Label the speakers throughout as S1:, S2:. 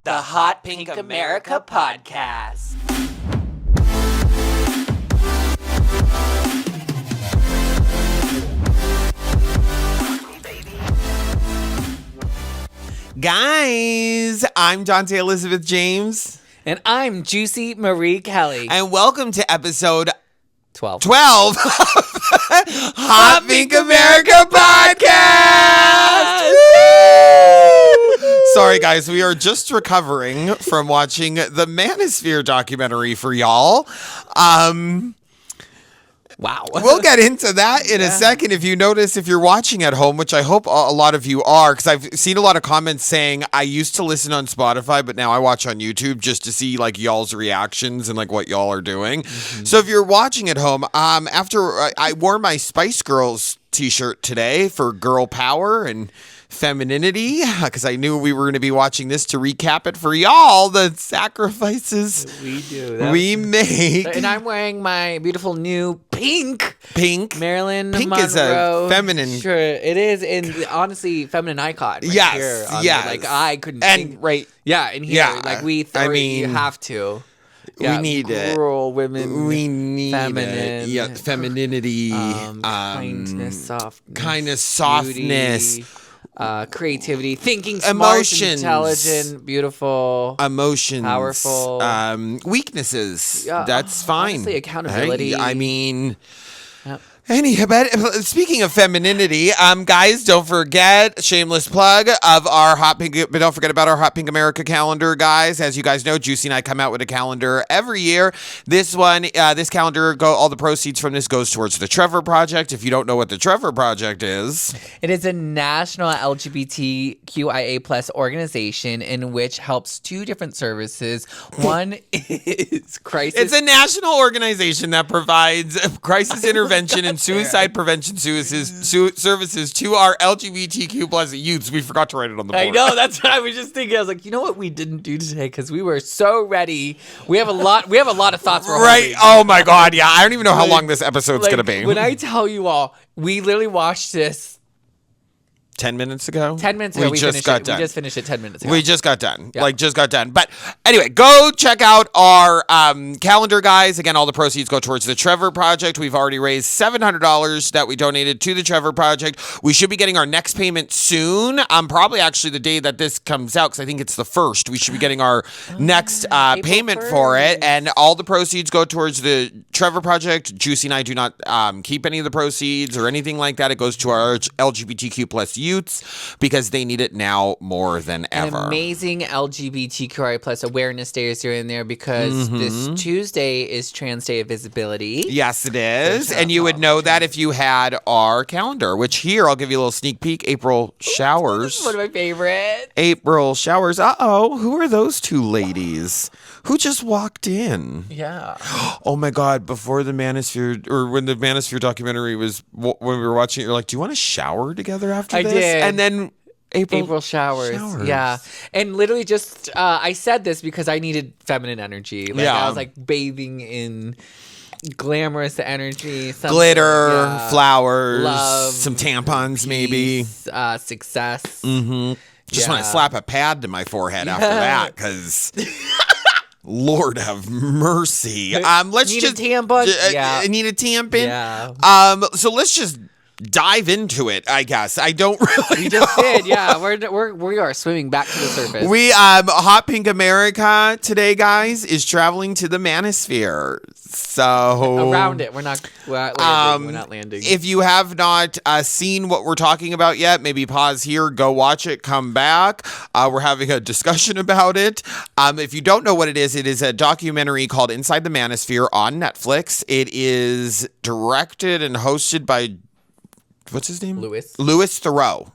S1: the Hot Pink America podcast.
S2: Guys, I'm Dante Elizabeth James.
S1: And I'm Juicy Marie Kelly.
S2: And welcome to episode
S1: 12
S2: of Hot Pink America podcast. Sorry, guys, we are just recovering from watching the Manosphere documentary for y'all.
S1: Wow.
S2: We'll get into that in a second. If you notice, if you're watching at home, which I hope a lot of you are, because I've seen a lot of comments saying I used to listen on Spotify, but now I watch on YouTube just to see like y'all's reactions and like what y'all are doing. Mm-hmm. So if you're watching at home, after I wore my Spice Girls t-shirt today for girl power and femininity, because I knew we were going to be watching this to recap it for y'all, the sacrifices we make.
S1: And I'm wearing my beautiful new pink Marilyn
S2: Pink
S1: Monroe
S2: is a feminine
S1: shirt. It is, and honestly, feminine icon. Right here like I couldn't think.
S2: Right.
S1: Yeah, and here, like you have to. Yeah,
S2: we need it.
S1: Rural women.
S2: We need
S1: feminine.
S2: it. Yeah, femininity.
S1: Kindness,
S2: softness.
S1: Beauty, creativity, thinking,
S2: emotions,
S1: smart, intelligent, beautiful,
S2: emotions,
S1: powerful,
S2: weaknesses. That's fine.
S1: Honestly, accountability.
S2: But speaking of femininity, guys, don't forget, shameless plug of our Hot Pink, but don't forget about our Hot Pink America calendar, guys. As you guys know, Juicy and I come out with a calendar every year. This one, this calendar, all the proceeds from this goes towards the Trevor Project. If you don't know what the Trevor Project is,
S1: it is a national LGBTQIA plus organization in which helps two different services. One is crisis.
S2: It's a national organization that provides crisis intervention and suicide prevention services to our LGBTQ plus youths. We forgot to write it on the board.
S1: I know, that's what I was just thinking. I was like, you know what we didn't do today, because we were so ready. We have a lot of thoughts.
S2: Right? Oh my God! Yeah, I don't even know how long this episode's gonna be.
S1: When I tell you all, we literally watched this
S2: 10 minutes ago?
S1: 10 minutes ago,
S2: we just got done.
S1: We just finished it 10 minutes ago.
S2: We just got done. Yeah. Just got done. But anyway, go check out our calendar, guys. Again, all the proceeds go towards the Trevor Project. We've already raised $700 that we donated to the Trevor Project. We should be getting our next payment soon. Probably actually the day that this comes out, because I think it's the 1st. We should be getting our next payment 1st. For it. And all the proceeds go towards the Trevor Project. Juicy and I do not keep any of the proceeds or anything like that. It goes to our LGBTQ plus youths, because they need it now more than ever.
S1: An amazing LGBTQI plus awareness day is doing there, because this Tuesday is Trans Day of Visibility.
S2: Yes, it is. And you would know that if you had our calendar, which here, I'll give you a little sneak peek. April showers.
S1: One of my favorite.
S2: April showers. Who are those two ladies who just walked in?
S1: Yeah.
S2: Oh my God. Before the Manosphere, or when the Manosphere documentary was, when we were watching it, you're like, do you want to shower together after this?
S1: And
S2: then
S1: April showers. Yeah. And literally just, I said this because I needed feminine energy. I was like bathing in glamorous energy.
S2: Glitter, flowers,
S1: love,
S2: some tampons,
S1: peace,
S2: maybe.
S1: Success.
S2: Mm-hmm. Just want to slap a pad to my forehead after that, because... Lord have mercy. Let's
S1: need
S2: just
S1: a tampon.
S2: Need a tampon.
S1: Yeah.
S2: So let's just dive into it, I guess. I don't really
S1: We just did, yeah. We are swimming back to the surface.
S2: We Hot Pink America today, guys, is traveling to the Manosphere. So
S1: around it. We're not landing. We're not landing.
S2: If you have not seen what we're talking about yet, maybe pause here, go watch it, come back. We're having a discussion about it. If you don't know what it is a documentary called Inside the Manosphere on Netflix. It is directed and hosted by, what's his name?
S1: Louis
S2: Theroux.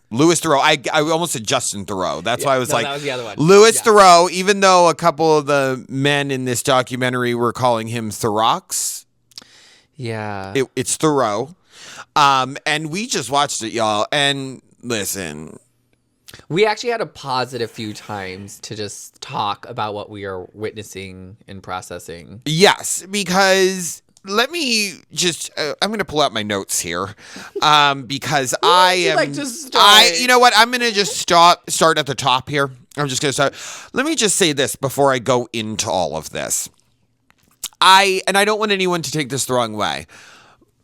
S2: I almost said Justin Theroux. That's why I was
S1: that was the other one.
S2: Louis Theroux, even though a couple of the men in this documentary were calling him Theroux.
S1: Yeah.
S2: It's Theroux. And we just watched it, y'all. And listen.
S1: We actually had to pause it a few times to just talk about what we are witnessing and processing.
S2: Yes, because let me just, I'm going to pull out my notes here because I am,
S1: like to start?
S2: you know what, I'm going to just start at the top here. I'm just going to start. Let me just say this before I go into all of this. I don't want anyone to take this the wrong way,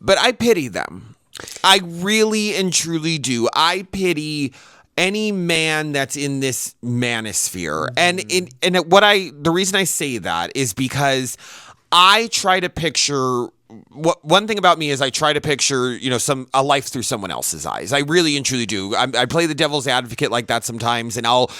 S2: but I pity them. I really and truly do. I pity any man that's in this manosphere. Mm-hmm. The reason I say that is because I try to picture one thing about me is I try to picture, a life through someone else's eyes. I really and truly do. I play the devil's advocate like that sometimes, and I'll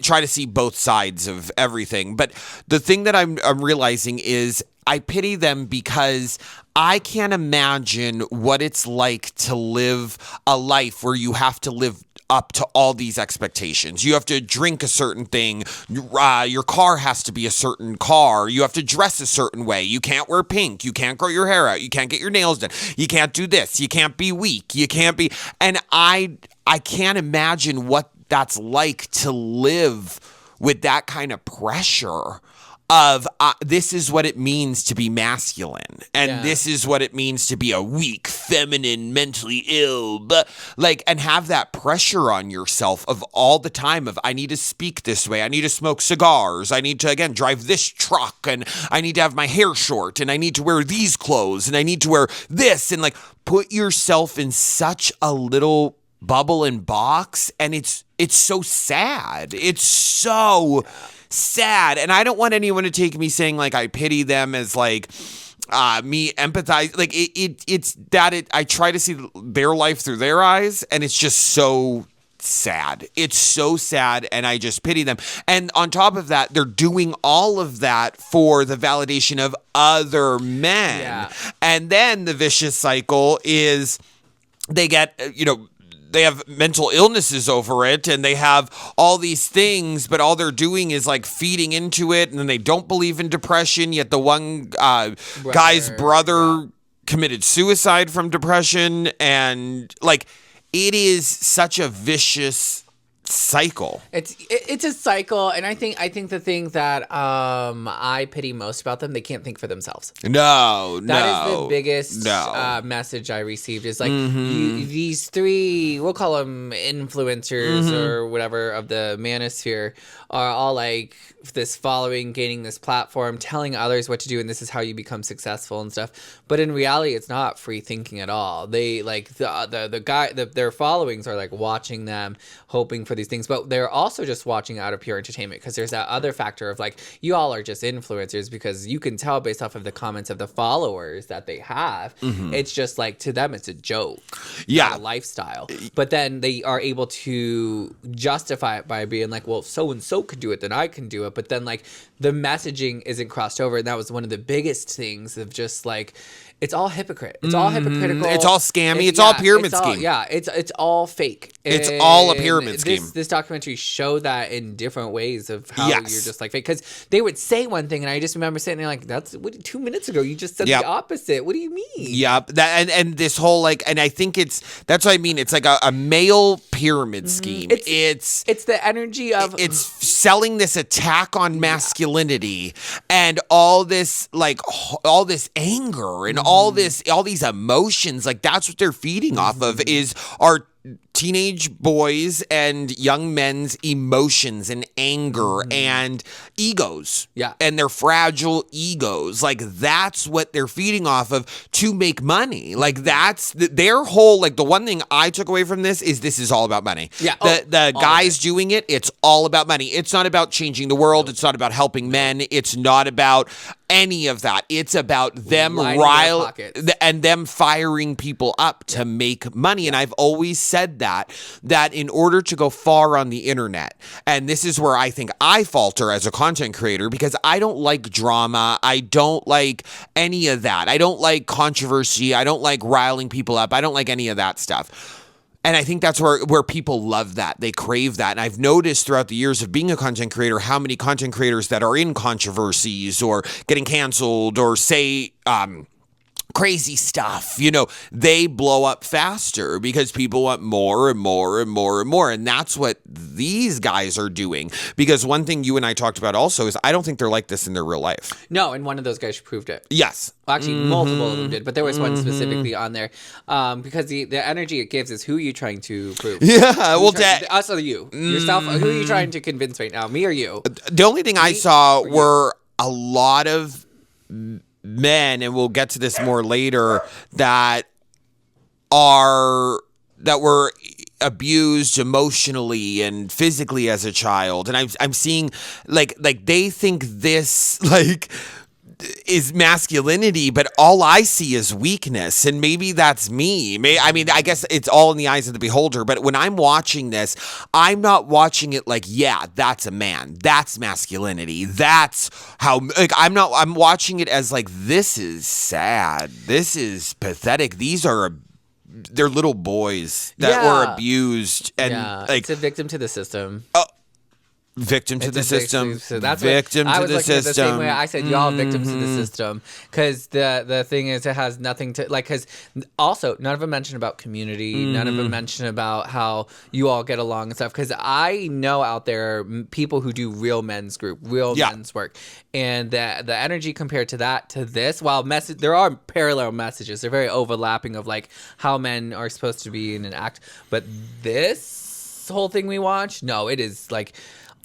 S2: try to see both sides of everything. But the thing that I'm realizing is I pity them because I can't imagine what it's like to live a life where you have to live up to all these expectations. You have to drink a certain thing. Your car has to be a certain car. You have to dress a certain way. You can't wear pink. You can't grow your hair out. You can't get your nails done. You can't do this. You can't be weak. You can't be. And I can't imagine what that's like to live with that kind of pressure of this is what it means to be masculine, and this is what it means to be a weak, feminine, mentally ill, and have that pressure on yourself of all the time of I need to speak this way, I need to smoke cigars, I need to again drive this truck, and I need to have my hair short, and I need to wear these clothes, and I need to wear this, and put yourself in such a little bubble and box, and it's so sad. It's so sad. And I don't want anyone to take me saying I pity them as me empathize. I try to see their life through their eyes, and it's just so sad. It's so sad, and I just pity them. And on top of that, they're doing all of that for the validation of other men. Yeah. And then the vicious cycle is they get, they have mental illnesses over it, and they have all these things, but all they're doing is feeding into it, and then they don't believe in depression, yet the one guy's brother committed suicide from depression, and it is such a vicious cycle.
S1: It's a cycle, and I think the thing that I pity most about them, they can't think for themselves. That is the biggest message I received is these three, we'll call them influencers or whatever of the manosphere, are all this following, gaining this platform, telling others what to do, and this is how you become successful and stuff. But in reality, it's not free thinking at all. They their followings are watching them, hoping for these things, but they're also just watching out of pure entertainment, because there's that other factor of you all are just influencers, because you can tell based off of the comments of the followers that they have. It's just to them it's a joke, not a lifestyle. But then they are able to justify it by being well, so and so could do it, then I can do it. But then the messaging isn't crossed over, and that was one of the biggest things of just it's all hypocrite. It's all hypocritical.
S2: It's all scammy. It's all pyramid scheme.
S1: Yeah, it's all fake.
S2: It's all a pyramid scheme.
S1: This documentary showed that in different ways of how you're just fake. Because they would say one thing, and I just remember sitting there that's 2 minutes ago you just said the opposite. What do you mean?
S2: Yeah, that and this whole and I think that's what I mean. It's a male pyramid scheme. It's
S1: the energy of
S2: it's selling this attack on masculinity and all this anger and all these emotions. That's what they're feeding off of is our teenage boys and young men's emotions and anger and egos. Yeah. And their fragile egos. That's what they're feeding off of to make money. That's their whole, the one thing I took away from this is all about money. Yeah. The guys doing it, it's all about money. It's not about changing the world. It's not about helping men. It's not about any of that. It's about them and them firing people up to make money. And I've always said that in order to go far on the internet, and this is where I think I falter as a content creator, because I don't like drama. I don't like any of that. I don't like controversy. I don't like riling people up. I don't like any of that stuff. And I think that's where people love that. They crave that. And I've noticed throughout the years of being a content creator, how many content creators that are in controversies or getting canceled or say crazy stuff, they blow up faster because people want more and more and more and more. And that's what these guys are doing. Because one thing you and I talked about also is I don't think they're like this in their real life.
S1: No, and one of those guys proved it.
S2: Yes.
S1: Well, actually, multiple of them did, but there was one specifically on there. Because the energy it gives is who are you trying to prove?
S2: Yeah,
S1: us or you? Yourself? Who are you trying to convince right now? Me or you?
S2: The only thing I saw were a lot of men, and we'll get to this more later, that were abused emotionally and physically as a child. And I'm seeing like they think this is masculinity, but all I see is weakness. And maybe that's me. I guess it's all in the eyes of the beholder. But when I'm watching this, I'm not watching it like, yeah, that's a man. That's masculinity. That's how, I'm watching it as like, this is sad. This is pathetic. They're little boys that were abused. And
S1: it's a victim to the system.
S2: Victim to the system.
S1: So that's
S2: victim
S1: what I
S2: to
S1: was
S2: the
S1: looking
S2: system.
S1: At the same way I said, y'all victims to the system. Because the thing is, it has nothing to because also none of them mention about community. None of them mention about how you all get along and stuff. Because I know out there people who do real men's group, men's work, and the energy compared to this, while there are parallel messages, they're very overlapping of like how men are supposed to be in an act. But this whole thing we watch, no, it is like,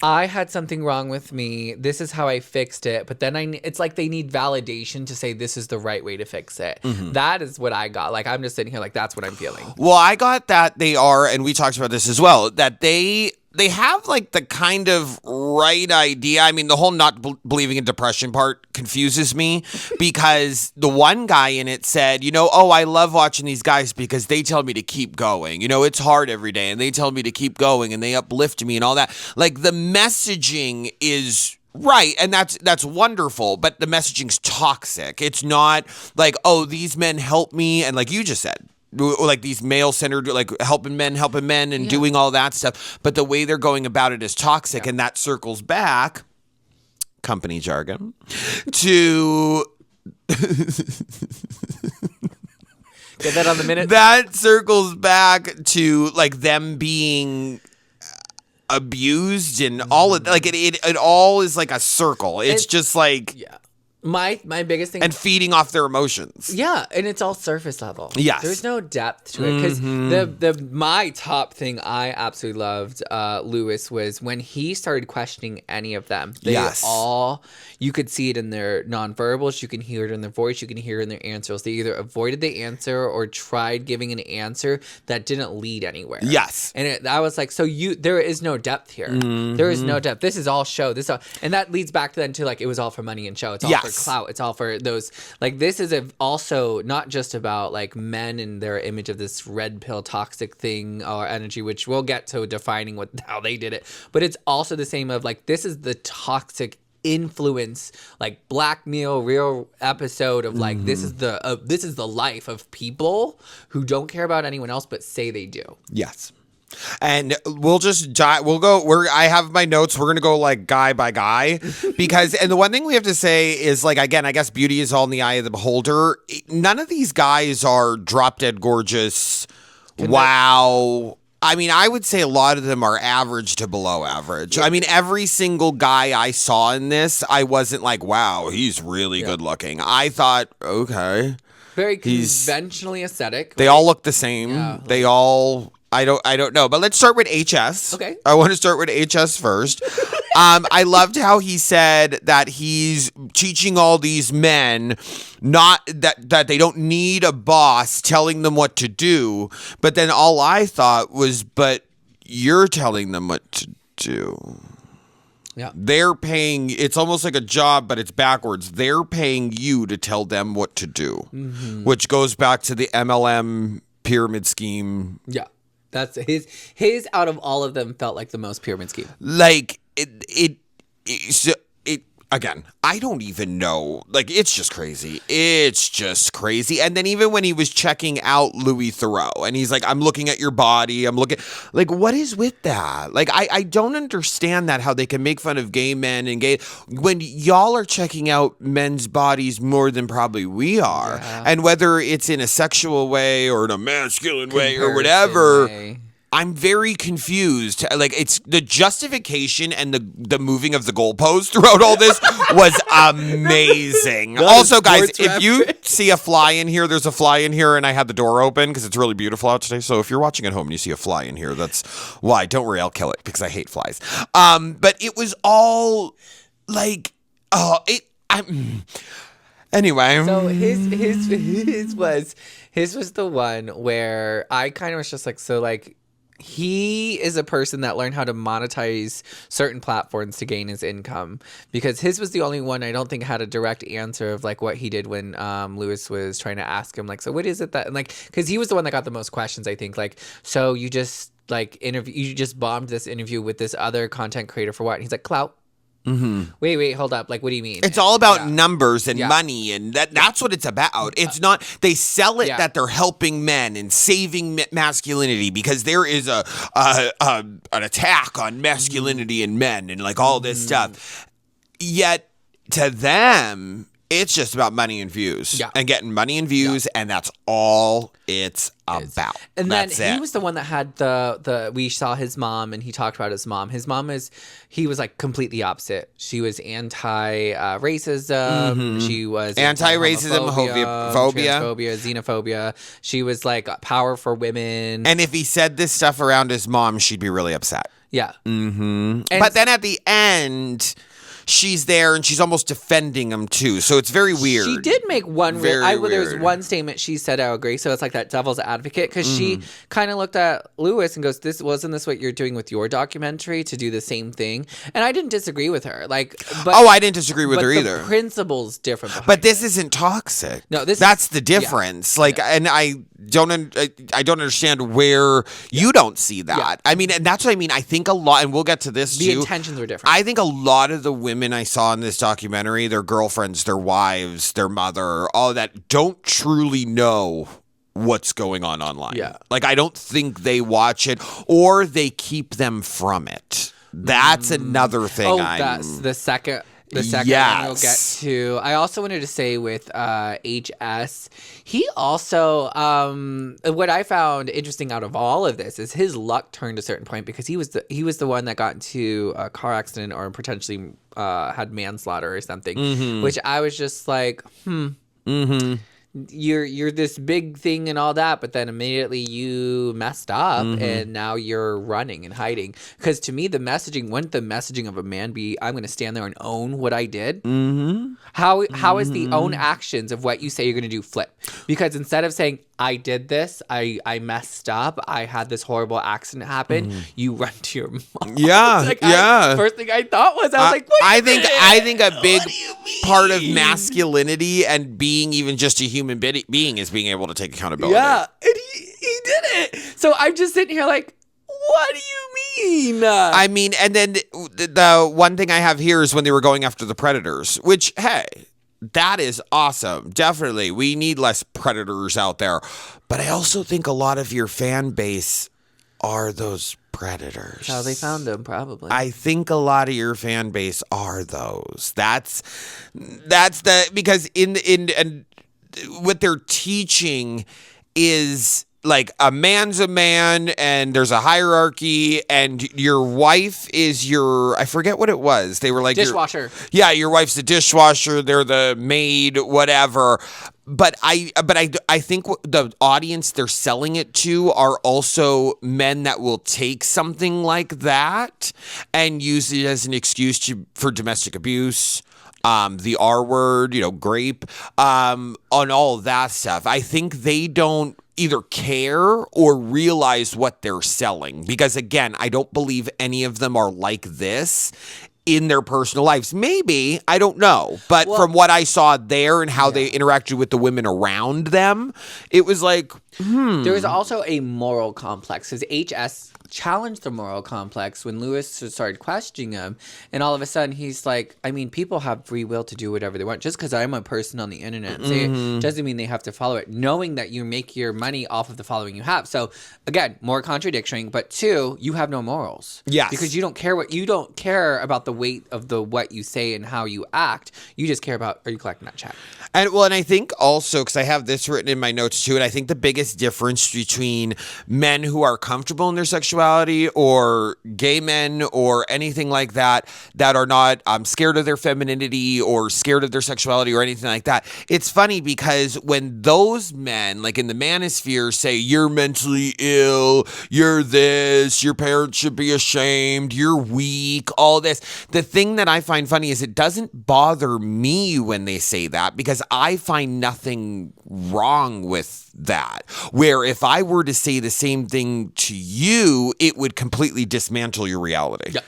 S1: I had something wrong with me. This is how I fixed it. But then it's like they need validation to say this is the right way to fix it. That is what I got. Like, I'm just sitting here like, that's what I'm feeling.
S2: Well, I got that they are, and we talked about this as well, that they have like the kind of right idea. I mean, the whole not believing in depression part confuses me because the one guy in it said, I love watching these guys because they tell me to keep going. It's hard every day and they tell me to keep going and they uplift me and all that. Like the messaging is right, and that's wonderful, but the messaging's toxic. It's not like, these men help me, and like you just said, like these male-centered, like helping men and doing all that stuff. But the way they're going about it is toxic, and that circles back, company jargon, to...
S1: Get that on the minute?
S2: That circles back to like them being abused and all of like it all is like a circle. It's just like...
S1: Yeah. My biggest thing...
S2: And feeding off their emotions.
S1: Yeah, and it's all surface level.
S2: Yes.
S1: There's no depth to it. Because my top thing I absolutely loved, Lewis, was when he started questioning any of them. They all... You could see it in their nonverbals. You can hear it in their voice. You can hear it in their answers. They either avoided the answer or tried giving an answer that didn't lead anywhere.
S2: Yes.
S1: And I was like, there is no depth here. There is no depth. This is all show. And that leads back then to like, it was all for money and show. It's all for clout. It's all for those, like, this is also not just about like men and their image of this red pill toxic thing or energy, which we'll get to defining how they did it. But it's also the same of like, this is the toxic influence, like blackmail real episode of like, this is the life of people who don't care about anyone else, but say they do.
S2: Yes. And we'll just I have my notes. We're going to go like guy by guy because, and the one thing we have to say is like, again, I guess beauty is all in the eye of the beholder. None of these guys are drop dead gorgeous. Wow. I mean, I would say a lot of them are average to below average. I mean, every single guy I saw in this, I wasn't like, wow, he's really good looking. I thought, okay.
S1: Very conventionally aesthetic.
S2: They all look the same. Yeah. They all... I don't know, but let's start with HS.
S1: Okay.
S2: I want to start with HS first. I loved how he said that he's teaching all these men not that they don't need a boss telling them what to do, but then all I thought was, but you're telling them what to do.
S1: Yeah.
S2: They're paying, it's almost like a job, but it's backwards. They're paying you to tell them what to do, which goes back to the MLM pyramid scheme.
S1: Yeah. That's his out of all of them felt like the most pyramid scheme.
S2: Like again, I don't even know. Like, it's just crazy. It's just crazy. And then even when he was checking out Louis Theroux, and he's like, I'm looking at your body. I'm looking. Like, what is with that? Like, I don't understand that, how they can make fun of gay men and gay. When y'all are checking out men's bodies more than probably we are. Yeah. And whether it's in a sexual way or in a masculine way or whatever. I'm very confused. Like, it's the justification and the moving of the goalpost throughout all this was amazing. Also, guys, if you see a fly in here, there's a fly in here, and I had the door open because it's really beautiful out today. So if you're watching at home and you see a fly in here, that's why. Don't worry, I'll kill it because I hate flies. But it was all like, anyway.
S1: So his was the one where I kind of was just like, so like. He is a person that learned how to monetize certain platforms to gain his income, because his was the only one I don't think had a direct answer of like what he did when Lewis was trying to ask him like, so what is it that, and like, because he was the one that got the most questions, I think, like, so you just like you just bombed this interview with this other content creator for what? And he's like, clout. Mm-hmm. Wait, hold up. Like, what do you mean?
S2: It's all about numbers and money, and that's what it's about. It's not, they sell it that they're helping men and saving masculinity, because there is an attack on masculinity and men and like all this stuff. Yet to them, it's just about money and views and getting money and views, and that's all it's about.
S1: And then he was the one that had we saw his mom, and he talked about his mom. His mom he was like completely opposite. She was anti-racism. She was
S2: anti-racism,
S1: transphobia, xenophobia. She was like power for women.
S2: And if he said this stuff around his mom, she'd be really upset.
S1: Yeah.
S2: Mm-hmm. But then at the end, she's there and she's almost defending him too. So it's very weird.
S1: She did make one weird. There's one statement she said, I agree. So it's like that devil's advocate, because she kind of looked at Lewis and goes, wasn't this what you're doing with your documentary, to do the same thing? And I didn't disagree with her. Like, but,
S2: I didn't disagree with her either.
S1: The principle's different.
S2: But this isn't toxic.
S1: No,
S2: that's the difference. Like, and I don't understand where you don't see that. Yeah. I mean, and that's what I mean. I think a lot, and we'll get to this too.
S1: The intentions were different.
S2: I think a lot of the women I saw in this documentary, their girlfriends, their wives, their mother, all of that, don't truly know what's going on online. Yeah. Like, I don't think they watch it, or they keep them from it. That's another thing.
S1: That's the second one we'll get to. I also wanted to say with HS, he also, what I found interesting out of all of this is his luck turned a certain point, because he was the one that got into a car accident or potentially had manslaughter or something, which I was just like, you're this big thing and all that, but then immediately you messed up and now you're running and hiding. Because to me, wouldn't the messaging of a man be, I'm going to stand there and own what I did? How is the own actions of what you say you're going to do flip? Because instead of saying, I did this, I messed up, I had this horrible accident happen, you run to your mom.
S2: Yeah,
S1: first thing I thought was, I was like, wait
S2: I think a big part of masculinity and being even just a human being is being able to take accountability.
S1: Yeah, and he did it. So I'm just sitting here like, what do you mean?
S2: I mean, and then the one thing I have here is when they were going after the predators, which, hey, that is awesome. Definitely. We need less predators out there. But I also think a lot of your fan base are those predators.
S1: How they found them, probably.
S2: I think a lot of your fan base are those. That's because in what they're teaching is like a man's a man and there's a hierarchy, and your wife is I forget what it was. They were like
S1: dishwasher.
S2: Your wife's the dishwasher. They're the maid, whatever. But I think the audience they're selling it to are also men that will take something like that and use it as an excuse for domestic abuse. The R word, grape, on all of that stuff. I think they don't either care or realize what they're selling, because again, I don't believe any of them are like this in their personal lives. Maybe, I don't know. But from what I saw there and how they interacted with the women around them, it was like,
S1: There's also a moral complex, because HS challenged the moral complex when Lewis started questioning him, and all of a sudden he's like, I mean, people have free will to do whatever they want. Just because I'm a person on the internet and say it doesn't mean they have to follow it, knowing that you make your money off of the following you have. So again, more contradiction, but two, you have no morals.
S2: Yes.
S1: Because you don't care about the weight of what you say and how you act. You just care about, are you collecting that check?
S2: And I think also, because I have this written in my notes too, and I think the biggest difference between men who are comfortable in their sexuality or gay men or anything like that are not scared of their femininity or scared of their sexuality or anything like that. It's funny because when those men, like in the manosphere, say you're mentally ill, you're this, your parents should be ashamed, you're weak, all this. The thing that I find funny is it doesn't bother me when they say that, because I find nothing wrong with that. Where if I were to say the same thing to you, it would completely dismantle your reality. Yep.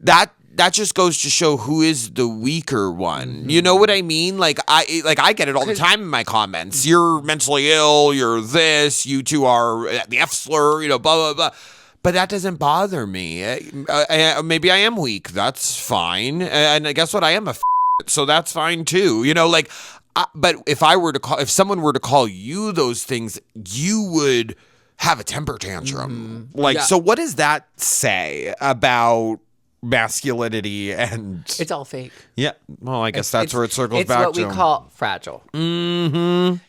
S2: That just goes to show who is the weaker one. You know what I mean? Like I get it all the time in my comments. You're mentally ill, you're this, you two are the F slur, blah, blah, blah. But that doesn't bother me. Maybe I am weak. That's fine. And guess what? I am a so that's fine too. But if someone were to call you those things, you would have a temper tantrum. So what does that say about masculinity? And
S1: it's all fake.
S2: Yeah. Well, I guess that's where it circles back to.
S1: It's what we call fragile.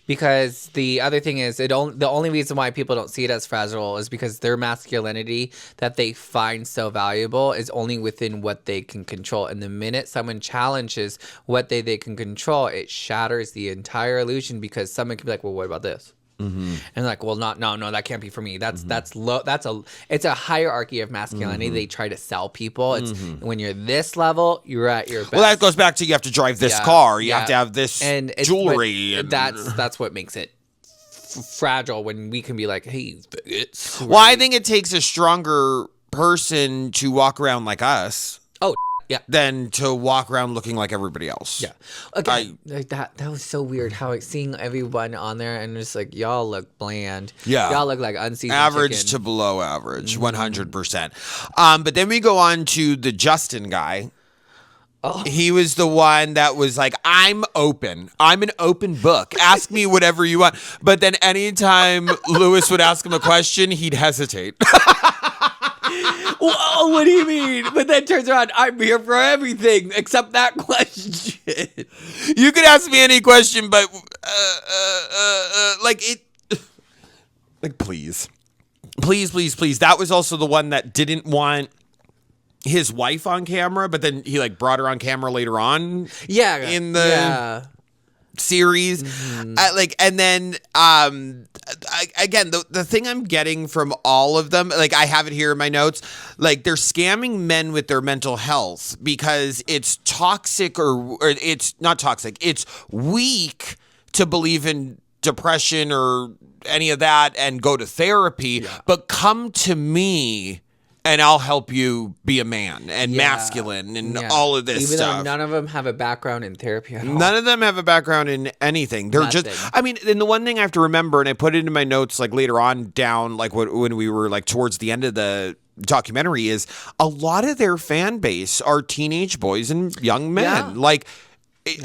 S1: Because the other thing is, the only reason why people don't see it as fragile is because their masculinity that they find so valuable is only within what they can control. And the minute someone challenges what they can control, it shatters the entire illusion, because someone can be like, well, what about this? And like, well, no, that can't be for me. That's low. It's a hierarchy of masculinity. They try to sell people. It's when you're this level, you're at your best.
S2: Well, that goes back to you have to drive this car. You have to have this jewelry.
S1: And that's what makes it fragile, when we can be like, hey, it's.
S2: Well, I think it takes a stronger person to walk around like us.
S1: Oh. Yeah.
S2: Than to walk around looking like everybody else.
S1: Yeah. Okay. That was so weird how seeing everyone on there and just like, y'all look bland.
S2: Yeah.
S1: Y'all look like unseasoned
S2: average
S1: chicken.
S2: To below average, 100%. But then we go on to the Justin guy. Oh. He was the one that was like, I'm open. I'm an open book. Ask me whatever you want. But then anytime Lewis would ask him a question, he'd hesitate.
S1: Whoa, what do you mean? But then turns around, I'm here for everything except that question.
S2: You could ask me any question, but please. Please. That was also the one that didn't want his wife on camera, but then he brought her on camera later on.
S1: Yeah.
S2: In the series. And then again, the thing I'm getting from all of them, I have it here in my notes, they're scamming men with their mental health because it's toxic or it's not toxic, it's weak to believe in depression or any of that and go to therapy, but come to me and I'll help you be a man and masculine and all of this stuff.
S1: Even though none of them have a background in therapy at all.
S2: None of them have a background in anything. They're just, and the one thing I have to remember, and I put it in my notes later on down, when we were towards the end of the documentary, is a lot of their fan base are teenage boys and young men.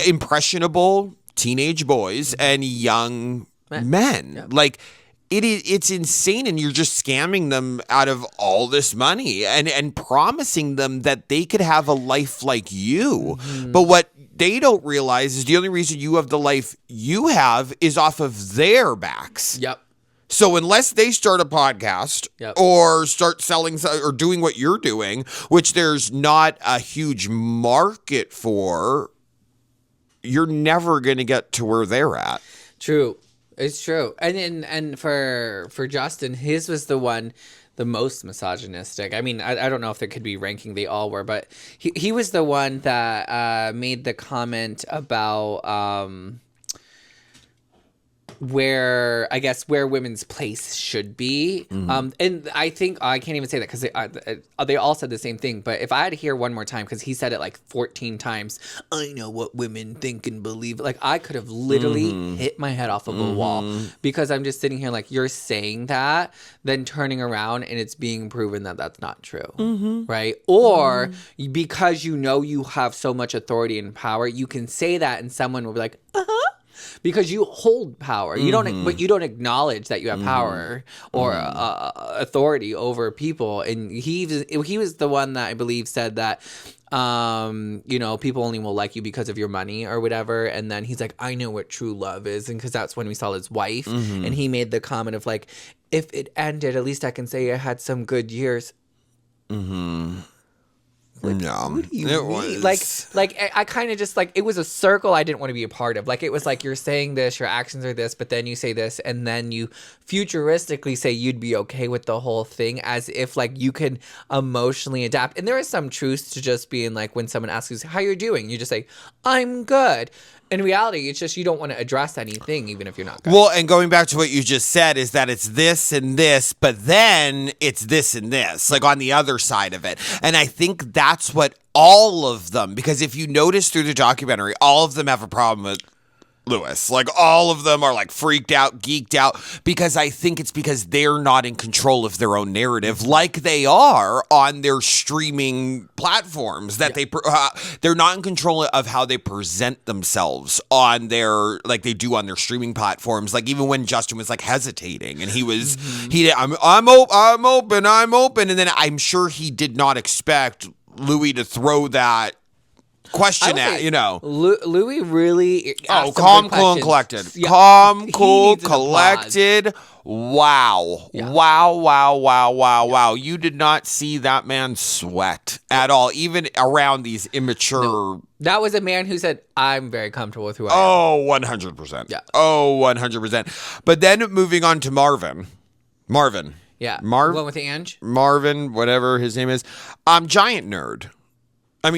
S2: Impressionable teenage boys and young men. It's insane, and you're just scamming them out of all this money and promising them that they could have a life like you. But what they don't realize is the only reason you have the life you have is off of their backs.
S1: Yep.
S2: So unless they start a podcast or start selling or doing what you're doing, which there's not a huge market for, you're never going to get to where they're at.
S1: True. It's true. And for Justin, his was the most misogynistic. I mean, I don't know if there could be ranking, they all were, but he was the one that made the comment about where women's place should be. And I think I can't even say that because they all said the same thing. But if I had to hear one more time, because he said it like 14 times, I know what women think and believe. Like I could have literally hit my head off of a wall, because I'm just sitting here like, you're saying that, then turning around and it's being proven that that's not true, right? Or because you have so much authority and power, you can say that and someone will be like, because you hold power. You don't, but you don't acknowledge that you have power or authority over people. And he was the one that I believe said that, people only will like you because of your money or whatever. And then he's like, I know what true love is. And because that's when we saw his wife. And he made the comment of like, if it ended, at least I can say I had some good years. Like,
S2: no,
S1: what do you mean? Like I kind of just like, it was a circle I didn't want to be a part of. Like it was like, you're saying this, your actions are this, but then you say this, and then you futuristically say you'd be okay with the whole thing, as if like you can emotionally adapt. And there is some truth to just being like, when someone asks you how you're doing, you just say, I'm good. In reality, it's just you don't want to address anything, even if you're not good.
S2: Well, and going back to what you just said is that it's this and this, but then it's this and this, like on the other side of it. And I think that's what all of them, because if you notice through the documentary, all of them have a problem with Lewis. Like all of them are like freaked out, geeked out, because I think it's because they're not in control of their own narrative like they are on their streaming platforms, that they're not in control of how they present themselves on their, like they do on their streaming platforms. Like even when Justin was like hesitating and he was, I'm open. And then I'm sure he did not expect Louis to throw that question at,
S1: Louis really
S2: calm, cool, and collected.
S1: Yeah.
S2: Calm, cool, collected. Wow. Yeah. Wow. You did not see that man sweat at all, even around these immature. No.
S1: That was a man who said, I'm very comfortable with who I
S2: am. 100%.
S1: Yeah.
S2: 100%. But then moving on to Marvin.
S1: Yeah. One with Ange?
S2: Marvin, whatever his name is. Giant nerd. I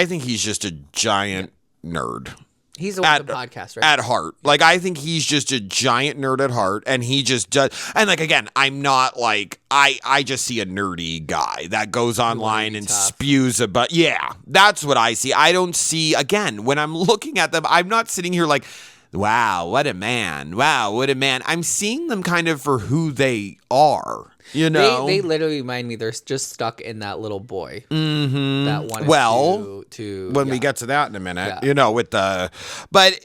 S2: think he's just a giant nerd.
S1: He's the one with the podcast, right?
S2: At heart. Like, I think he's just a giant nerd at heart, and he just does. And, like, again, I'm not like, I just see a nerdy guy that goes online and spews about. Yeah, that's what I see. I don't see, again, when I'm looking at them, I'm not sitting here like, wow, what a man. I'm seeing them kind of for who they are.
S1: They literally remind me they're just stuck in that little boy that wanted to
S2: when we get to that in a minute, with the, but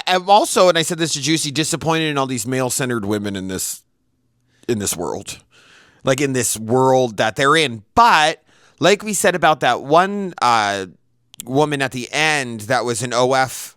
S2: I'm also, and I said this to Juicy, disappointed in all these male-centered women in this world, like in this world that they're in. But like we said about that one woman at the end that was an OF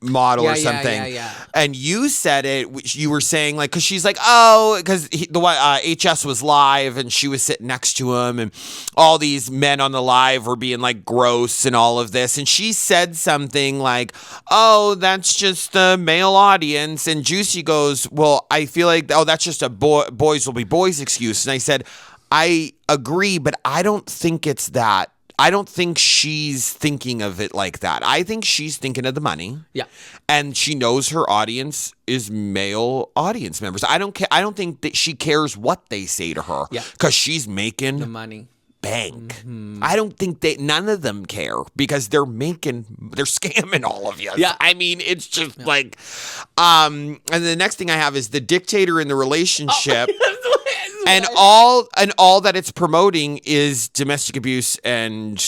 S2: model or something.
S1: Yeah.
S2: And you said it, you were saying like, because she's like, because the HS was live and she was sitting next to him and all these men on the live were being like gross and all of this. And she said something like, that's just the male audience. And Juicy goes, well, I feel like, that's just a boys will be boys excuse. And I said, I agree, but I don't think it's that. I don't think she's thinking of it like that. I think she's thinking of the money.
S1: Yeah.
S2: And she knows her audience is male audience members. I don't think that she cares what they say to her.
S1: Yeah.
S2: Because she's making
S1: the money.
S2: Bank. Mm-hmm. I don't think none of them care because they're scamming all of you.
S1: Yeah.
S2: I mean, it's just like, and the next thing I have is the dictator in the relationship. And all that it's promoting is domestic abuse and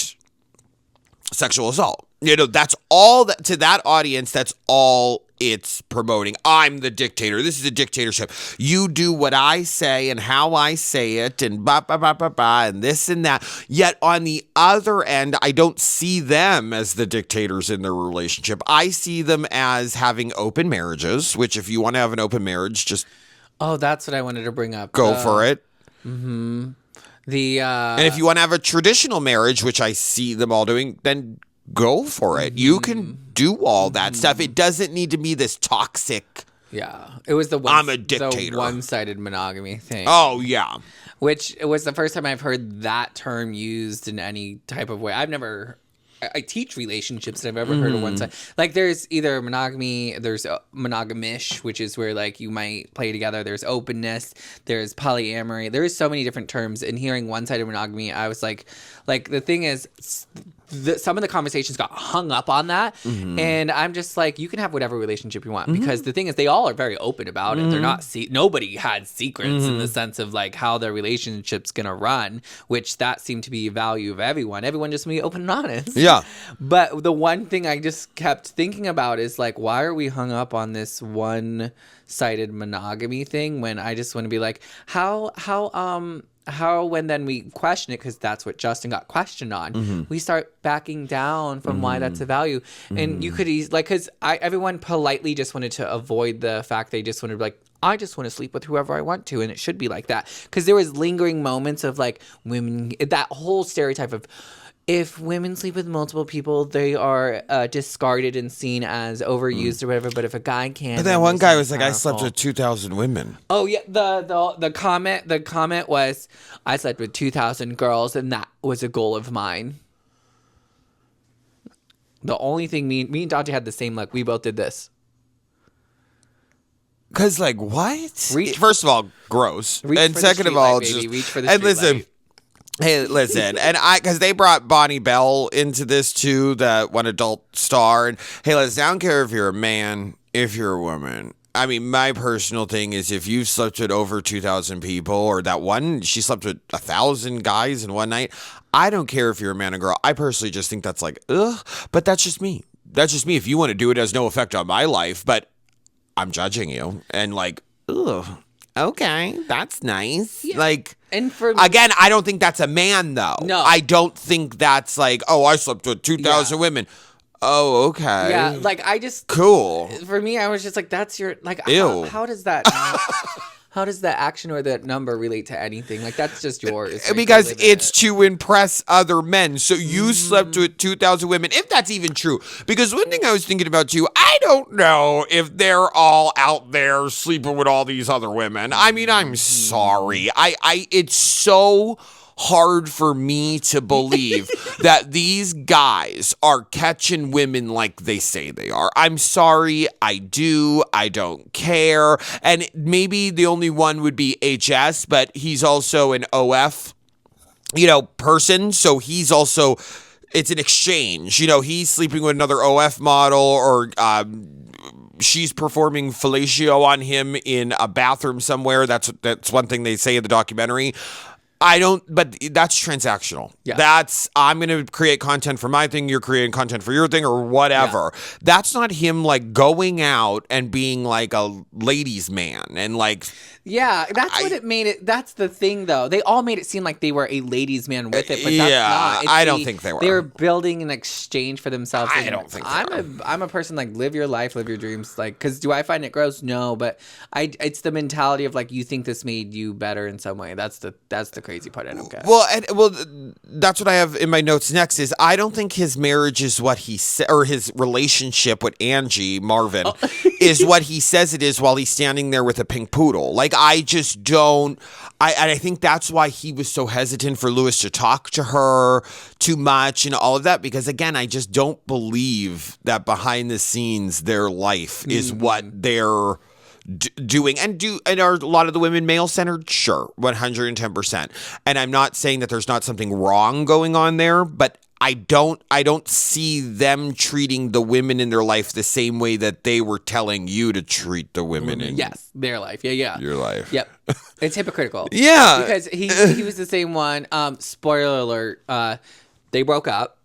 S2: sexual assault. That's all that to that audience. That's all it's promoting. I'm the dictator. This is a dictatorship. You do what I say and how I say it and and this and that. Yet on the other end, I don't see them as the dictators in their relationship. I see them as having open marriages, which if you want to have an open marriage, just
S1: that's what I wanted to bring up.
S2: Go for it.
S1: Mm-hmm.
S2: And if you want to have a traditional marriage, which I see them all doing, then go for it. Mm-hmm. You can do all that stuff. It doesn't need to be this toxic.
S1: Yeah, it was I'm a dictator. The one-sided monogamy thing.
S2: Oh yeah,
S1: which it was the first time I've heard that term used in any type of way. I've never I teach relationships that I've ever heard of one side. Like there's either monogamy, there's monogamish, which is where like you might play together. There's openness, there's polyamory. There is so many different terms. And hearing one side of monogamy, I was like the thing is, some of the conversations got hung up on that, and I'm just like, you can have whatever relationship you want, because the thing is, they all are very open about it. They're not nobody had secrets in the sense of like how their relationship's gonna run, which that seemed to be a value of everyone. Everyone just be open and honest.
S2: Yeah.
S1: But the one thing I just kept thinking about is like, why are we hung up on this one-sided monogamy thing when I just want to be like, how when then we question it, because that's what Justin got questioned on, we start backing down from why that's a value. And you could easily, like, because everyone politely just wanted to avoid the fact they just wanted to be like, I just want to sleep with whoever I want to, and it should be like that. Because there was lingering moments of like women, that whole stereotype of, if women sleep with multiple people, they are discarded and seen as overused or whatever. But if a guy can,
S2: but then one guy was like, "I slept with 2,000 women."
S1: Oh yeah, the comment was, "I slept with 2,000 girls, and that was a goal of mine." The only thing me and Dante had the same look. We both did this.
S2: Cause like what? First of all, gross, and second of all,
S1: just reach for the
S2: and
S1: listen.
S2: Hey, listen, and because they brought Bonnie Bell into this too, the one adult star, and hey, listen, I don't care if you're a man, if you're a woman. I mean, my personal thing is if you've slept with over 2,000 people, or that one, she slept with 1,000 guys in one night. I don't care if you're a man or girl. I personally just think that's like, ugh, but that's just me. That's just me. If you want to do it, it has no effect on my life, but I'm judging you, and like, ugh. Okay, that's nice. Yeah. Like,
S1: and for
S2: again, I don't think that's a man, though.
S1: No.
S2: I don't think that's like, oh, I slept with 2,000 women. Oh, okay.
S1: Yeah, like I just...
S2: Cool.
S1: For me, I was just like, that's your... Like,
S2: ew.
S1: How does that... How does the action or the number relate to anything? Like, that's just yours.
S2: Because it's to impress other men. So you slept with 2,000 women, if that's even true. Because one thing I was thinking about too, I don't know if they're all out there sleeping with all these other women. I mean, I'm sorry. It's so hard for me to believe that these guys are catching women like they say they are. I'm sorry. I don't care. And maybe the only one would be HS, but he's also an OF, person. So he's also, it's an exchange. He's sleeping with another OF model, or she's performing fellatio on him in a bathroom somewhere. That's one thing they say in the documentary. But that's transactional. Yeah. I'm going to create content for my thing, you're creating content for your thing, or whatever. Yeah. That's not him like going out and being like a ladies' man and like...
S1: Yeah, that's what it made it. That's the thing, though. They all made it seem like they were a ladies' man with it, but that's not.
S2: I don't think they were.
S1: They were building an exchange for themselves.
S2: I don't think
S1: I'm a person like, live your life, live your dreams. Like, because do I find it gross? No, but it's the mentality of like, you think this made you better in some way. That's the crazy part I don't get.
S2: Well, that's what I have in my notes next is I don't think his marriage is what he said, or his relationship with Angie Marvin is what he says it is while he's standing there with a pink poodle. Like, I just don't. I think that's why he was so hesitant for Lewis to talk to her too much and all of that, because again, I just don't believe that behind the scenes their life is what they're doing. And are a lot of the women male-centered? Sure, 110%. And I'm not saying that there's not something wrong going on there, but I don't see them treating the women in their life the same way that they were telling you to treat the women in
S1: their life. Yeah.
S2: Your life.
S1: Yep. It's hypocritical.
S2: Yeah.
S1: Because he was the same one. Spoiler alert, they broke up.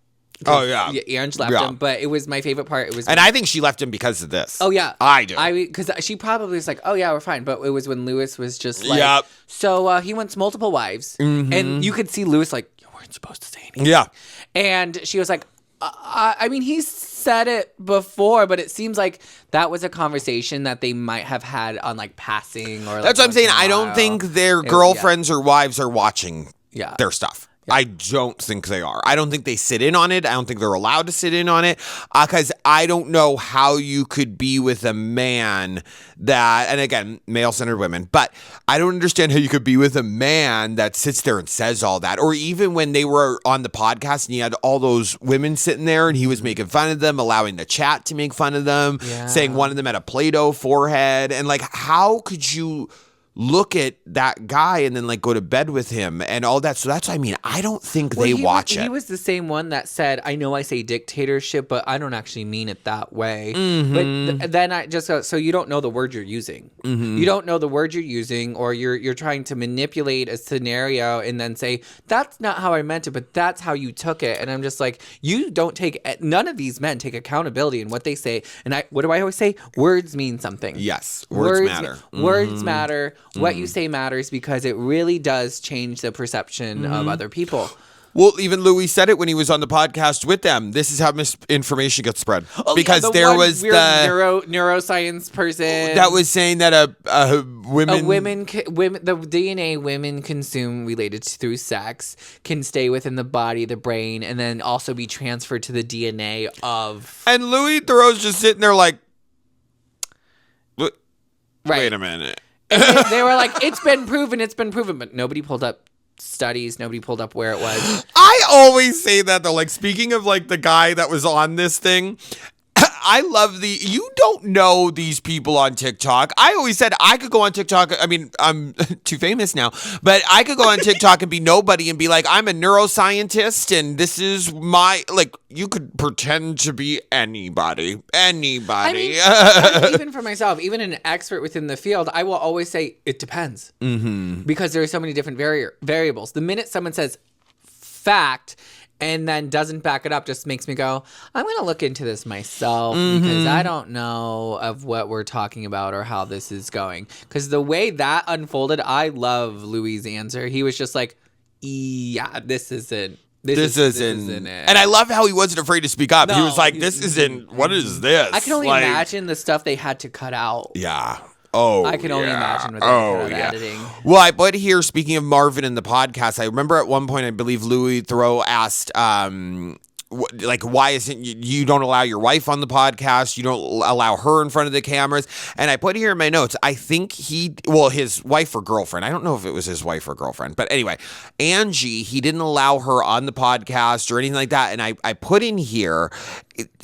S2: Oh, yeah.
S1: Ange left him, but it was my favorite part.
S2: And I think she left him because of this.
S1: Oh, yeah.
S2: I do.
S1: Because she probably was like, oh, yeah, we're fine. But it was when Lewis was just like, so he wants multiple wives. Mm-hmm. And you could see Lewis like, you weren't supposed to say anything.
S2: Yeah.
S1: And she was like, I mean, he said it before, but it seems like that was a conversation that they might have had on like passing or like.
S2: That's what I'm saying. I don't think their girlfriends or wives are watching their stuff. Yeah. I don't think they are. I don't think they sit in on it. I don't think they're allowed to sit in on it because I don't know how you could be with a man that, and again, male-centered women, but I don't understand how you could be with a man that sits there and says all that. Or even when they were on the podcast and he had all those women sitting there and he was making fun of them, allowing the chat to make fun of them, saying one of them had a Play-Doh forehead. And like, how could you look at that guy and then like go to bed with him and all that? So that's what I mean. I don't think they watch it.
S1: He was the same one that said, I know I say dictatorship, but I don't actually mean it that way. Mm-hmm. But then I just so you don't know the word you're using. Mm-hmm. You don't know the word you're using, or you're trying to manipulate a scenario and then say, that's not how I meant it, but that's how you took it. And I'm just like, you don't take, none of these men take accountability in what they say. And what do I always say? Words mean something.
S2: Yes. Words matter.
S1: Words matter. What you say matters because it really does change the perception of other people.
S2: Well, even Louis said it when he was on the podcast with them. This is how misinformation gets spread.
S1: Oh,
S2: because
S1: yeah,
S2: there was the
S1: neuroscience person
S2: that was saying that the
S1: DNA women consume related through sex can stay within the body, the brain, and then also be transferred to the DNA of.
S2: And Louis Theroux's just sitting there like, wait a minute.
S1: And they were like, it's been proven, but nobody pulled up studies, nobody pulled up where it was.
S2: I always say that though, like speaking of like the guy that was on this thing, I love you don't know these people on TikTok. I always said I could go on TikTok. I mean, I'm too famous now, but I could go on TikTok and be nobody and be like, I'm a neuroscientist and this is like, you could pretend to be anybody. I
S1: mean, even for myself, even an expert within the field, I will always say it depends because there are so many different variables. The minute someone says fact and then doesn't back it up just makes me go, I'm going to look into this myself because I don't know of what we're talking about or how this is going. Because the way that unfolded, I love Louis' answer. He was just like, yeah, this isn't it.
S2: And I love how he wasn't afraid to speak up. He was like, this isn't, what is this?
S1: I can only imagine the stuff they had to cut out.
S2: Yeah. Oh,
S1: I can only imagine what they're editing.
S2: Well, I put here, speaking of Marvin in the podcast, I remember at one point, I believe Louis Theroux asked, like, why isn't you don't allow your wife on the podcast? You don't allow her in front of the cameras. And I put here in my notes, I think his wife or girlfriend, I don't know if it was his wife or girlfriend, but anyway, Angie, he didn't allow her on the podcast or anything like that. And I put in here,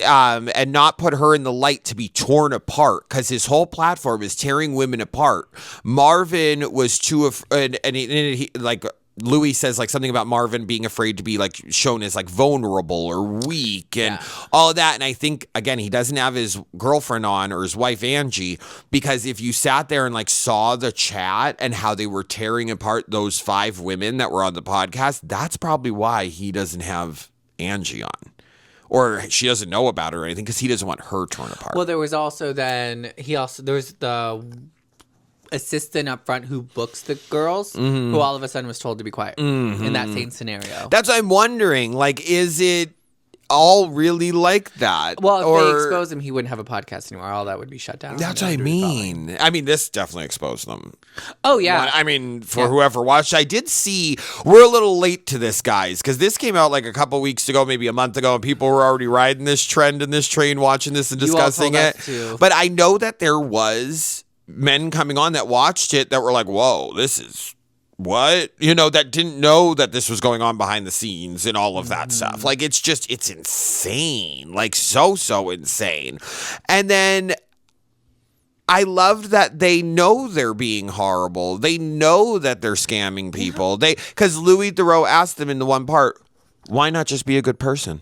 S2: and not put her in the light to be torn apart because his whole platform is tearing women apart. Marvin was too, and he like, Louis says like something about Marvin being afraid to be like shown as like vulnerable or weak and all of that. And I think, again, he doesn't have his girlfriend on or his wife, Angie, because if you sat there and like saw the chat and how they were tearing apart those 5 women that were on the podcast, that's probably why he doesn't have Angie on. Or she doesn't know about her or anything because he doesn't want her torn apart.
S1: Well, there was also there was the assistant up front who books the girls who all of a sudden was told to be quiet in that same scenario.
S2: That's what I'm wondering. Like, is it all really like that?
S1: Well, if they expose him, he wouldn't have a podcast anymore. All that would be shut down.
S2: That's what I mean. I mean, this definitely exposed them.
S1: Oh, yeah.
S2: I mean, for whoever watched, I did see, we're a little late to this, guys, because this came out like a couple weeks ago, maybe a month ago, and people were already riding this trend and this train, watching this and discussing it. But I know that there was men coming on that watched it that were like, whoa, this is what? You know, that didn't know that this was going on behind the scenes and all of that stuff. Like, it's insane. Like, so insane. And then I loved that they know they're being horrible. They know that they're scamming people. Because Louis Theroux asked them in the one part, why not just be a good person?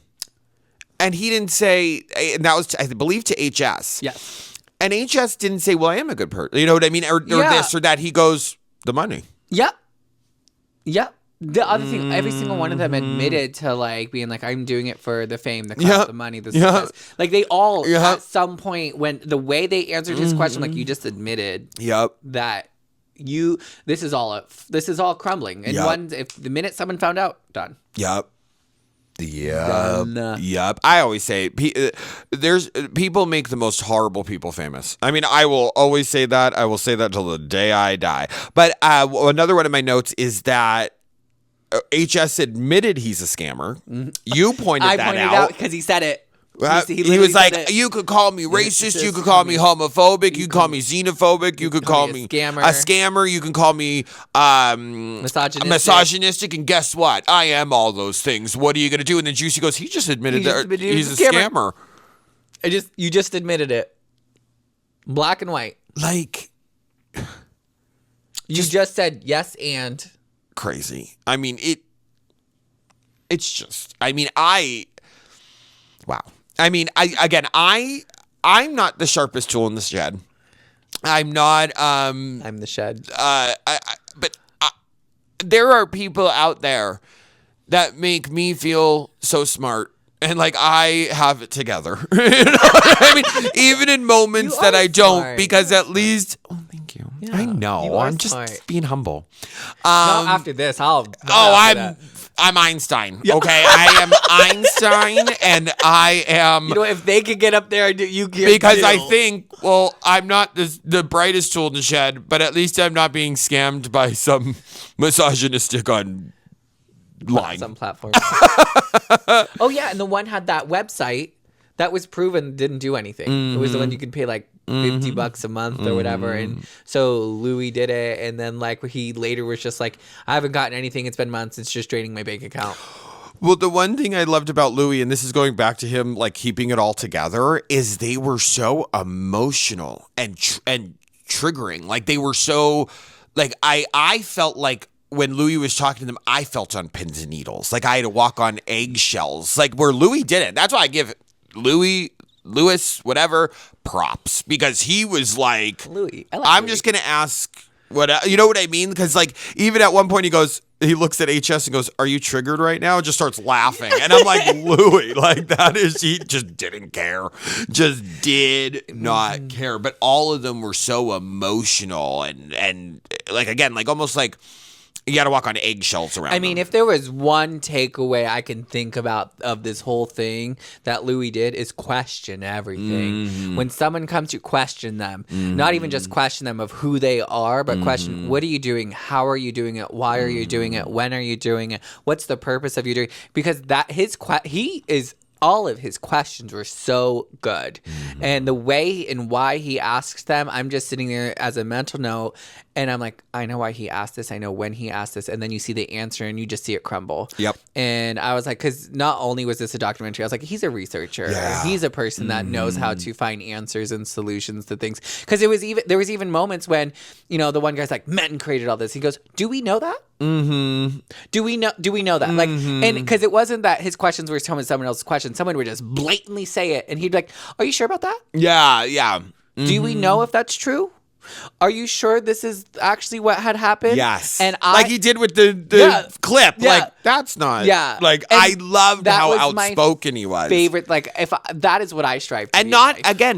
S2: And he didn't say, and that was, I believe, to HS.
S1: Yes.
S2: And HS didn't say, well, I am a good person. You know what I mean? Or this or that. He goes, the money.
S1: Yep. The other thing, every single one of them admitted to like being like, I'm doing it for the fame, the clout, the money, the success. Like they all at some point, when the way they answered his question, like you just admitted that this is all crumbling. And if the minute someone found out, done.
S2: Yep. I always say people make the most horrible people famous. I mean, I will always say that. I will say that till the day I die. But another one of my notes is that HS admitted he's a scammer. You pointed that out. I pointed out
S1: because he said it.
S2: He was like, you could call me racist, you could call me homophobic, you could call me xenophobic, you could call me a scammer, you can call me misogynistic, and guess what? I am all those things. What are you going to do? And then Juicy goes, he just admitted that he's a scammer.
S1: You just admitted it. Black and white.
S2: Like,
S1: you just said yes and.
S2: Crazy. I mean, it's just, wow. I mean, I'm not the sharpest tool in the shed. I'm not.
S1: I'm the shed.
S2: But there are people out there that make me feel so smart, and like I have it together. You know what I mean, even in moments that I don't, because at least. Oh, thank you. Yeah, I know. I'm just being humble.
S1: Not after this.
S2: I'm Einstein, okay? I am Einstein, and I am...
S1: You know, if they could get up there, you can.
S2: Because I think, well, I'm not the brightest tool in the shed, but at least I'm not being scammed by some misogynistic online.
S1: Some platform. Oh, yeah, and the one had that website that was proven didn't do anything. Mm-hmm. It was the one you could pay like $50 a month or whatever. And so Louis did it. And then like he later was just like, I haven't gotten anything. It's been months. It's just draining my bank account.
S2: Well, the one thing I loved about Louis, and this is going back to him like keeping it all together, is they were so emotional and triggering. Like they were so like I felt like when Louis was talking to them, I felt on pins and needles. Like I had to walk on eggshells. Like where Louis didn't. That's why I give Louis, whatever, props, because he was like, I'm Louis. Just going to ask what, you know what I mean? Because like, even at one point he looks at HS and goes, are you triggered right now? And just starts laughing. And I'm like, Louis, like he just didn't care. Just did not care. But all of them were so emotional and like, again, like almost like, you got to walk on eggshells around them.
S1: If there was one takeaway I can think about of this whole thing that Louis did is question everything. Mm-hmm. When someone comes to question them, not even just question them of who they are, but question, what are you doing? How are you doing it? Why are you doing it? When are you doing it? What's the purpose of you doing it? Because all of his questions were so good. And the way and why he asks them, I'm just sitting there as a mental note and I'm like, I know why he asked this. I know when he asked this. And then you see the answer and you just see it crumble.
S2: Yep.
S1: And I was like, because not only was this a documentary, I was like, he's a researcher. Yeah. He's a person that knows how to find answers and solutions to things. Because there was even moments when, the one guy's like, men created all this. He goes, do we know that? Mm-hmm. Do we know that? Like, and because it wasn't that his questions were someone else's questions. Someone would just blatantly say it, and he'd be like, "Are you sure about that?
S2: Yeah.
S1: Do we know if that's true? Are you sure this is actually what had happened?"
S2: Yes. And like he did with the clip. Yeah. Like that's not.
S1: Yeah.
S2: Like and I loved how outspoken he was.
S1: Favorite. Like that is what I strive to.
S2: And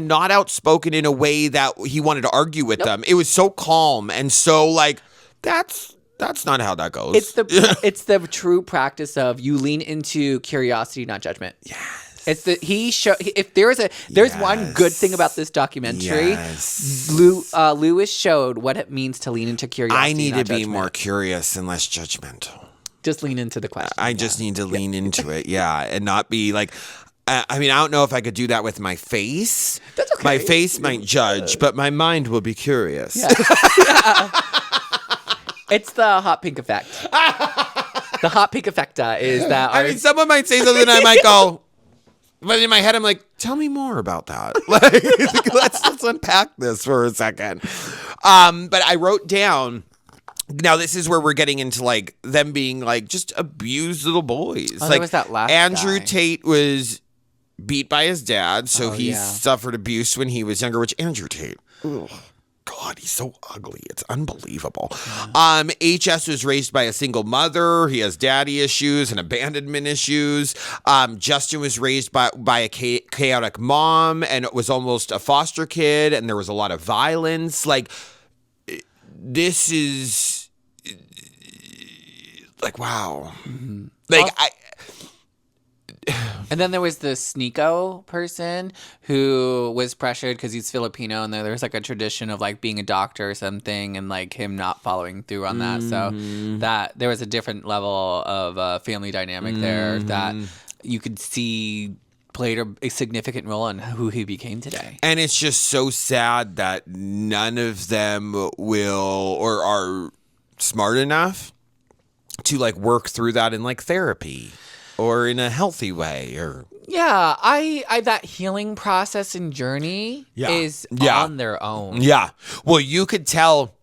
S2: not outspoken in a way that he wanted to argue with them. It was so calm and so like That's not how that goes.
S1: It's the true practice of you lean into curiosity, not judgment.
S2: Yes.
S1: It's if there's one good thing about this documentary, Lewis showed what it means to lean into curiosity.
S2: I need to be more curious and less judgmental.
S1: Just lean into the question.
S2: I just need to lean into it, and not be like. I don't know if I could do that with my face.
S1: That's okay.
S2: My face might judge, but my mind will be curious.
S1: Yeah. It's the hot pink effect. The hot pink effect is that.
S2: Someone might say something and I might go, but in my head I'm like, tell me more about that. Like, let's unpack this for a second. But I wrote down. Now this is where we're getting into like them being like just abused little boys.
S1: Oh,
S2: like
S1: was that last
S2: Andrew
S1: guy.
S2: Tate was beat by his dad, so he suffered abuse when he was younger. Which Andrew Tate. Ugh. God, he's so ugly. It's unbelievable. HS was raised by a single mother. He has daddy issues and abandonment issues. Justin was raised by a chaotic mom and was almost a foster kid, and there was a lot of violence. Like, this is like, wow. Mm-hmm. Like,
S1: And then there was the Sneeko person who was pressured because he's Filipino, and there was like a tradition of like being a doctor or something, and like him not following through on that. So that there was a different level of family dynamic there that you could see played a significant role in who he became today.
S2: And it's just so sad that none of them will or are smart enough to like work through that in like therapy or in a healthy way. Or
S1: I that healing process and journey is on their own.
S2: Yeah. Well, you could tell,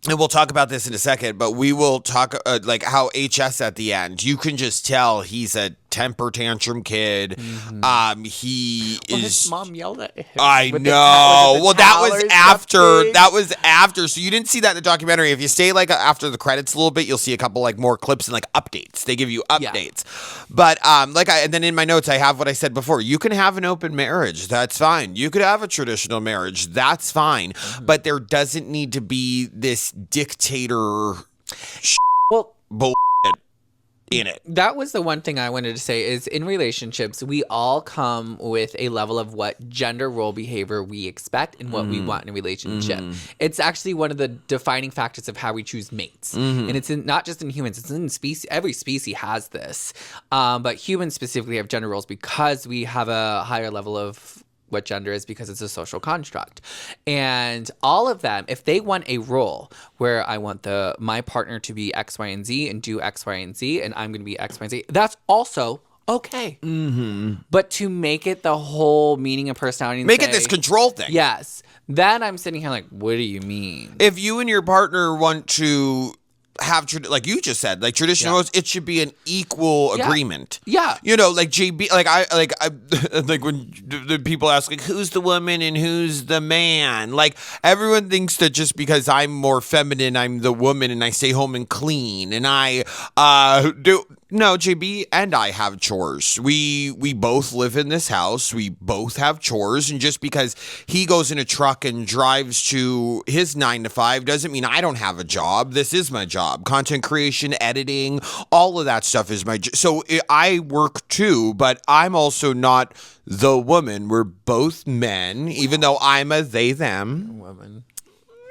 S2: and we'll talk about this in a second, but we will talk like how HS at the end, you can just tell he's a temper tantrum kid.
S1: His mom yelled at him.
S2: I know. Well, that was after. So you didn't see that in the documentary. If you stay like after the credits a little bit, you'll see a couple like more clips and like updates. They give you updates. Yeah. But and then in my notes I have what I said before. You can have an open marriage. That's fine. You could have a traditional marriage. That's fine. But there doesn't need to be this dictator bullshit in it.
S1: That was the one thing I wanted to say is in relationships, we all come with a level of what gender role behavior we expect and what we want in a relationship. It's actually one of the defining factors of how we choose mates. And it's not just in humans, it's in species. Every species has this. But humans specifically have gender roles because we have a higher level of what gender is because it's a social construct. And all of them, if they want a role where I want my partner to be X, Y, and Z and do X, Y, and Z, and I'm going to be X, Y, and Z, that's also okay. But to make it the whole meaning of personality and
S2: make it this control thing.
S1: Yes. Then I'm sitting here like, what do you mean?
S2: If you and your partner want to have like you just said, like traditional roles, it should be an equal agreement.
S1: Yeah,
S2: you know, like JB, I like when the people ask like who's the woman and who's the man. Like everyone thinks that just because I'm more feminine, I'm the woman, and I stay home and clean, and I do. No, JB and I have chores. We both live in this house. We both have chores. And just because he goes in a truck and drives to his 9 to 5 doesn't mean I don't have a job. This is my job. Content creation, editing, all of that stuff is my job. So I work too, but I'm also not the woman. We're both men, even though I'm a they, them.
S1: Woman.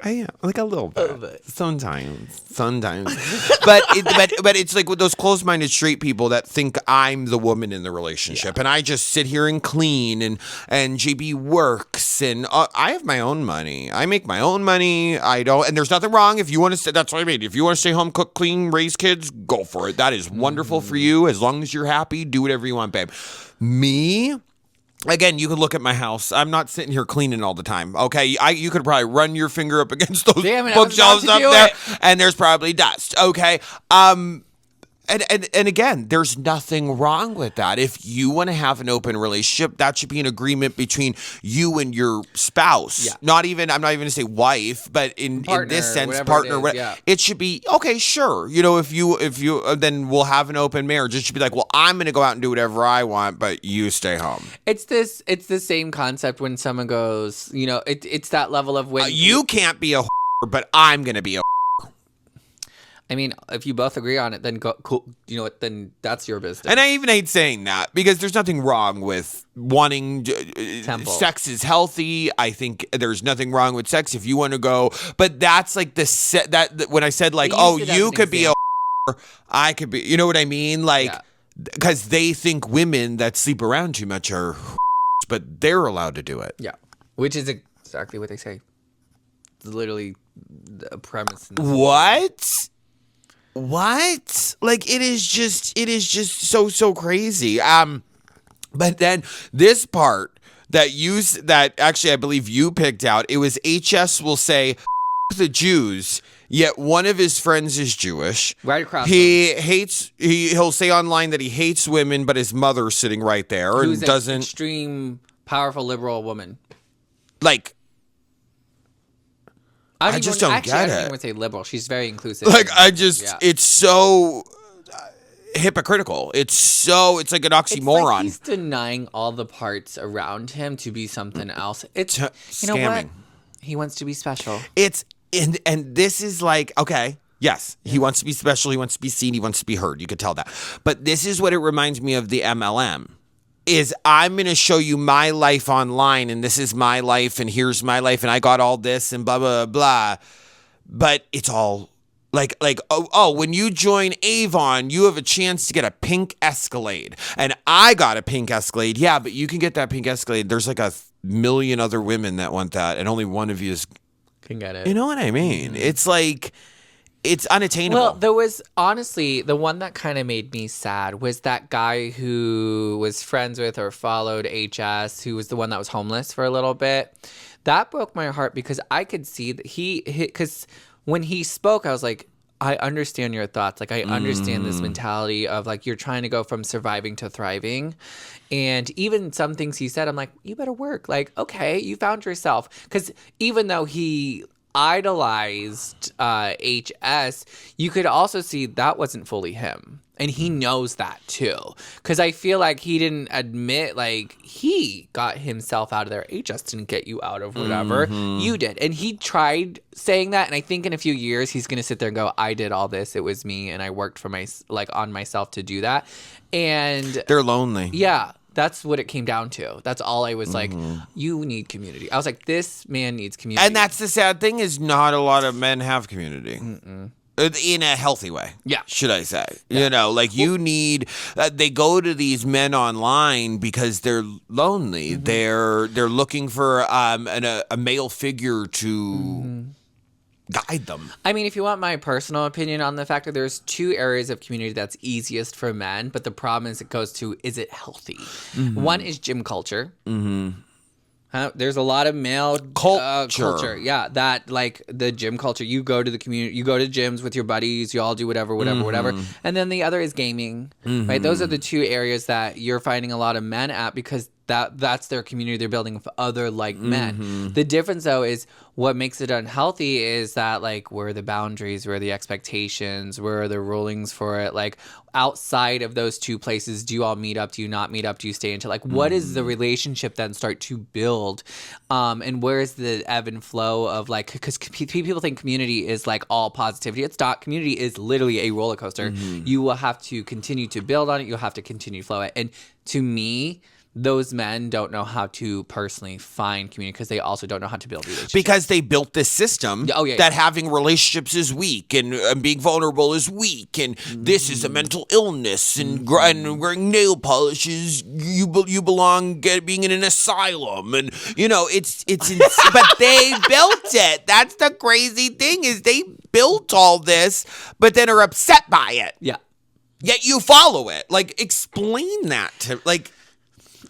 S2: Yeah, like a little bit. Sometimes. but it's like with those closed-minded straight people that think I'm the woman in the relationship, and I just sit here and clean, and JB works, and I have my own money. I make my own money. I don't, and there's nothing wrong if you want to stay. That's what I mean. If you want to stay home, cook, clean, raise kids, go for it. That is wonderful for you. As long as you're happy, do whatever you want, babe. Me. Again, you could look at my house. I'm not sitting here cleaning all the time. Okay, you could probably run your finger up against those bookshelves up there, and there's probably dust. Okay, And again, there's nothing wrong with that. If you want to have an open relationship, that should be an agreement between you and your spouse. Yeah. I'm not even going to say wife, but in this sense, partner. It should be okay. Sure, if you then we'll have an open marriage. It should be like, well, I'm going to go out and do whatever I want, but you stay home.
S1: It's the same concept when someone goes, it's that level of when
S2: you can't be a but I'm going to be a.
S1: I mean, if you both agree on it, then cool. You know what? Then that's your business.
S2: And I even hate saying that because there's nothing wrong with wanting sex is healthy. I think there's nothing wrong with sex if you want to go. But that's like that when I said like, oh, you could be a, I could be. You know what I mean? Like, because they think women that sleep around too much are, but they're allowed to do it.
S1: Yeah, which is exactly what they say. It's literally the premise.
S2: What? Like it is just so crazy. But then this part that actually I believe you picked out, it was HS will say the Jews, yet one of his friends is Jewish.
S1: Right across.
S2: He'll say online that he hates women, but his mother's sitting right there and doesn't.
S1: An extreme, powerful liberal woman.
S2: Like. I just don't get it.
S1: I don't even say liberal. She's very inclusive.
S2: Like, it's so hypocritical. It's like an oxymoron. It's like
S1: he's denying all the parts around him to be something else. It's
S2: scamming.
S1: You know what? He wants to be special.
S2: And this is like, okay, yes, he wants to be special. He wants to be seen. He wants to be heard. You could tell that. But this is what it reminds me of the MLM. is I'm going to show you my life online, and this is my life, and here's my life, and I got all this, and blah, blah, blah. But it's all like when you join Avon, you have a chance to get a pink Escalade. And I got a pink Escalade. Yeah, but you can get that pink Escalade. There's like a million other women that want that, and only one of you
S1: can get it.
S2: You know what I mean? It's like, it's unattainable.
S1: Well, there was, honestly, the one that kind of made me sad was that guy who was friends with or followed HS, who was the one that was homeless for a little bit. That broke my heart because I could see that because when he spoke, I was like, I understand your thoughts. Like, I understand this mentality of, like, you're trying to go from surviving to thriving. And even some things he said, I'm like, you better work. Like, okay, you found yourself. Because even though he idolized HS, you could also see that wasn't fully him. And he knows that too. Because I feel like he didn't admit, like, he got himself out of there. HS didn't get you out of whatever. You did. And he tried saying that. And I think in a few years, he's going to sit there and go, I did all this. It was me. And I worked for on myself to do that. And
S2: they're lonely.
S1: Yeah. That's what it came down to. That's all I was like, you need community. I was like, this man needs community.
S2: And that's the sad thing, is not a lot of men have community. In a healthy way.
S1: Yeah.
S2: Should I say. Yeah. You know, like you need, they go to these men online because they're lonely. They're looking for a male figure to guide them.
S1: I mean, if you want my personal opinion on the fact that there's two areas of community that's easiest for men, but the problem is it goes to, is it healthy? One is gym culture. There's a lot of male culture. Yeah, that, like, the gym culture. You go to the community, you go to gyms with your buddies, you all do whatever. And then the other is gaming, right? Those are the two areas that you're finding a lot of men at because that's their community they're building with other like men. The difference, though, is what makes it unhealthy is that, like, where are the boundaries, where are the expectations, where are the rulings for it? Like, outside of those two places, do you all meet up? Do you not meet up? Do you stay until, like, what is the relationship then start to build? And where is the ebb and flow of, like, because people think community is, like, all positivity. It's not. Community is literally a roller coaster. You will have to continue to build on it. You'll have to continue to flow it. And to me, those men don't know how to personally find community because they also don't know how to build relationships. Because
S2: they built this system that having relationships is weak and being vulnerable is weak and this is a mental illness and wearing nail polish is you belong being in an asylum and you know it's but they built it. That's the crazy thing is they built all this but then are upset by it.
S1: Yeah.
S2: Yet you follow it. Like explain that to like.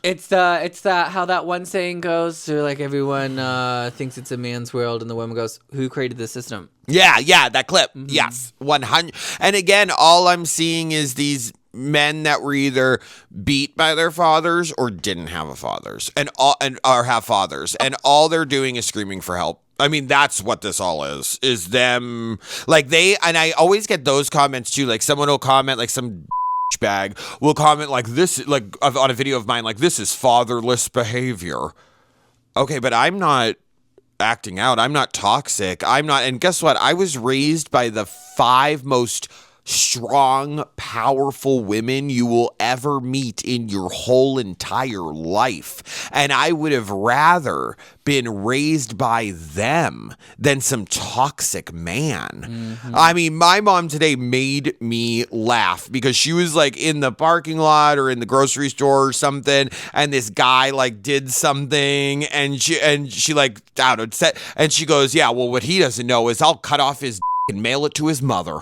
S1: It's that how that one saying goes. So like everyone thinks it's a man's world, and the woman goes, "Who created the system?"
S2: Yeah, that clip. Yes, 100. And again, all I'm seeing is these men that were either beat by their fathers or didn't have a fathers, or have fathers, and all they're doing is screaming for help. I mean, that's what this all is them. Like and I always get those comments too. Like someone will comment, like some bag will comment like this, like on a video of mine, like this is fatherless behavior. Okay, but I'm not acting out. I'm not toxic. I'm not. And guess what? I was raised by the 5 most strong, powerful women you will ever meet in your whole entire life. And I would have rather been raised by them than some toxic man. I mean, my mom today made me laugh because she was like in the parking lot or in the grocery store or something, and this guy like did something, and she like, I don't know, and she goes, yeah, well, what he doesn't know is I'll cut off his and mail it to his mother.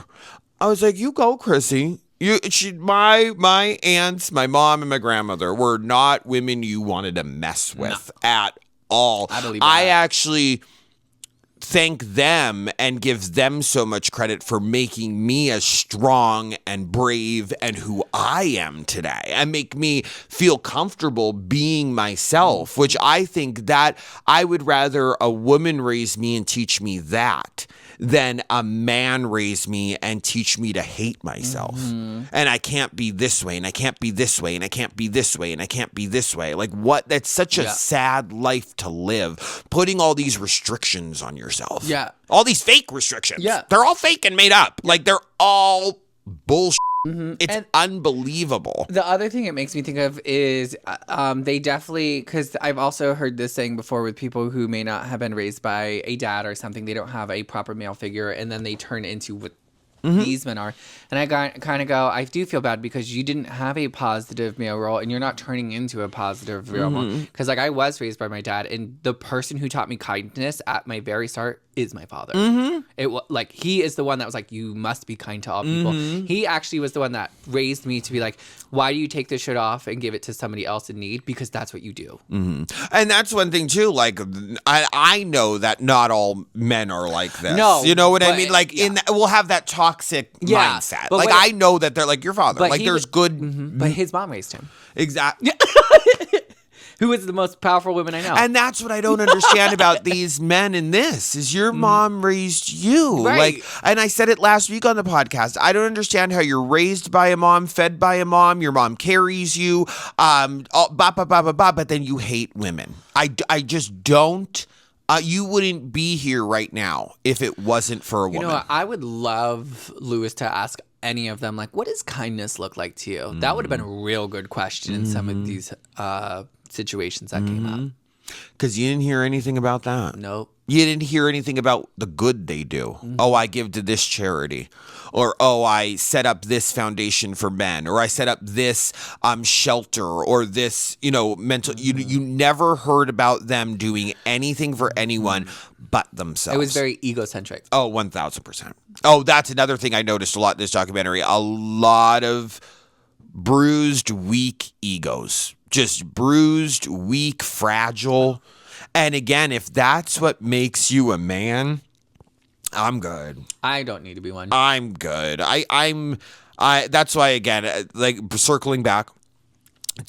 S2: I was like, you go, Chrissy. My aunts, my mom and my grandmother were not women you wanted to mess with at all.
S1: I believe that.
S2: I actually thank them and give them so much credit for making me as strong and brave and who I am today and make me feel comfortable being myself, which I think that I would rather a woman raise me and teach me that than a man raise me and teach me to hate myself. And I can't be this way, and I can't be this way, and I can't be this way, and I can't be this way. Like, what? That's such a sad life to live, putting all these restrictions on yourself.
S1: Yeah.
S2: All these fake restrictions.
S1: Yeah.
S2: They're all fake and made up. Like, they're all bullshit. It's unbelievable.
S1: The other thing it makes me think of is they definitely, because I've also heard this saying before with people who may not have been raised by a dad or something, they don't have a proper male figure, and then they turn into what these men are. And I kind of go, I do feel bad because you didn't have a positive male role and you're not turning into a positive male role. Because like I was raised by my dad, and the person who taught me kindness at my very start is my father. Like he is the one that was like, you must be kind to all people. He actually was the one that raised me to be like, why do you take this shit off and give it to somebody else in need? Because that's what you do.
S2: And that's one thing too. Like I know that not all men are like this.
S1: No,
S2: you know what I mean? Like we'll have that toxic mindset. Like I know that they're like your father. Like there's good.
S1: But his mom raised him.
S2: Exactly.
S1: Who is the most powerful woman I know.
S2: And that's what I don't understand about these men in this is your mom raised you.
S1: Right.
S2: Like, and I said it last week on the podcast. I don't understand how you're raised by a mom, fed by a mom, your mom carries you, but then you hate women. I just don't. You wouldn't be here right now if it wasn't for a woman.
S1: You know what? I would love Lewis to ask any of them, like, what does kindness look like to you? That would have been a real good question in some of these situations that came up.
S2: Because you didn't hear anything about that.
S1: Nope.
S2: You didn't hear anything about the good they do. Oh, I give to this charity. Or, oh, I set up this foundation for men. Or I set up this shelter or this, mental. You never heard about them doing anything for anyone but themselves.
S1: It was very egocentric.
S2: Oh, 1,000%. Oh, that's another thing I noticed a lot in this documentary. A lot of bruised, weak egos. Just bruised, weak, fragile. And again, if that's what makes you a man, I'm good.
S1: I don't need to be one.
S2: I'm good. I'm that's why, again, like circling back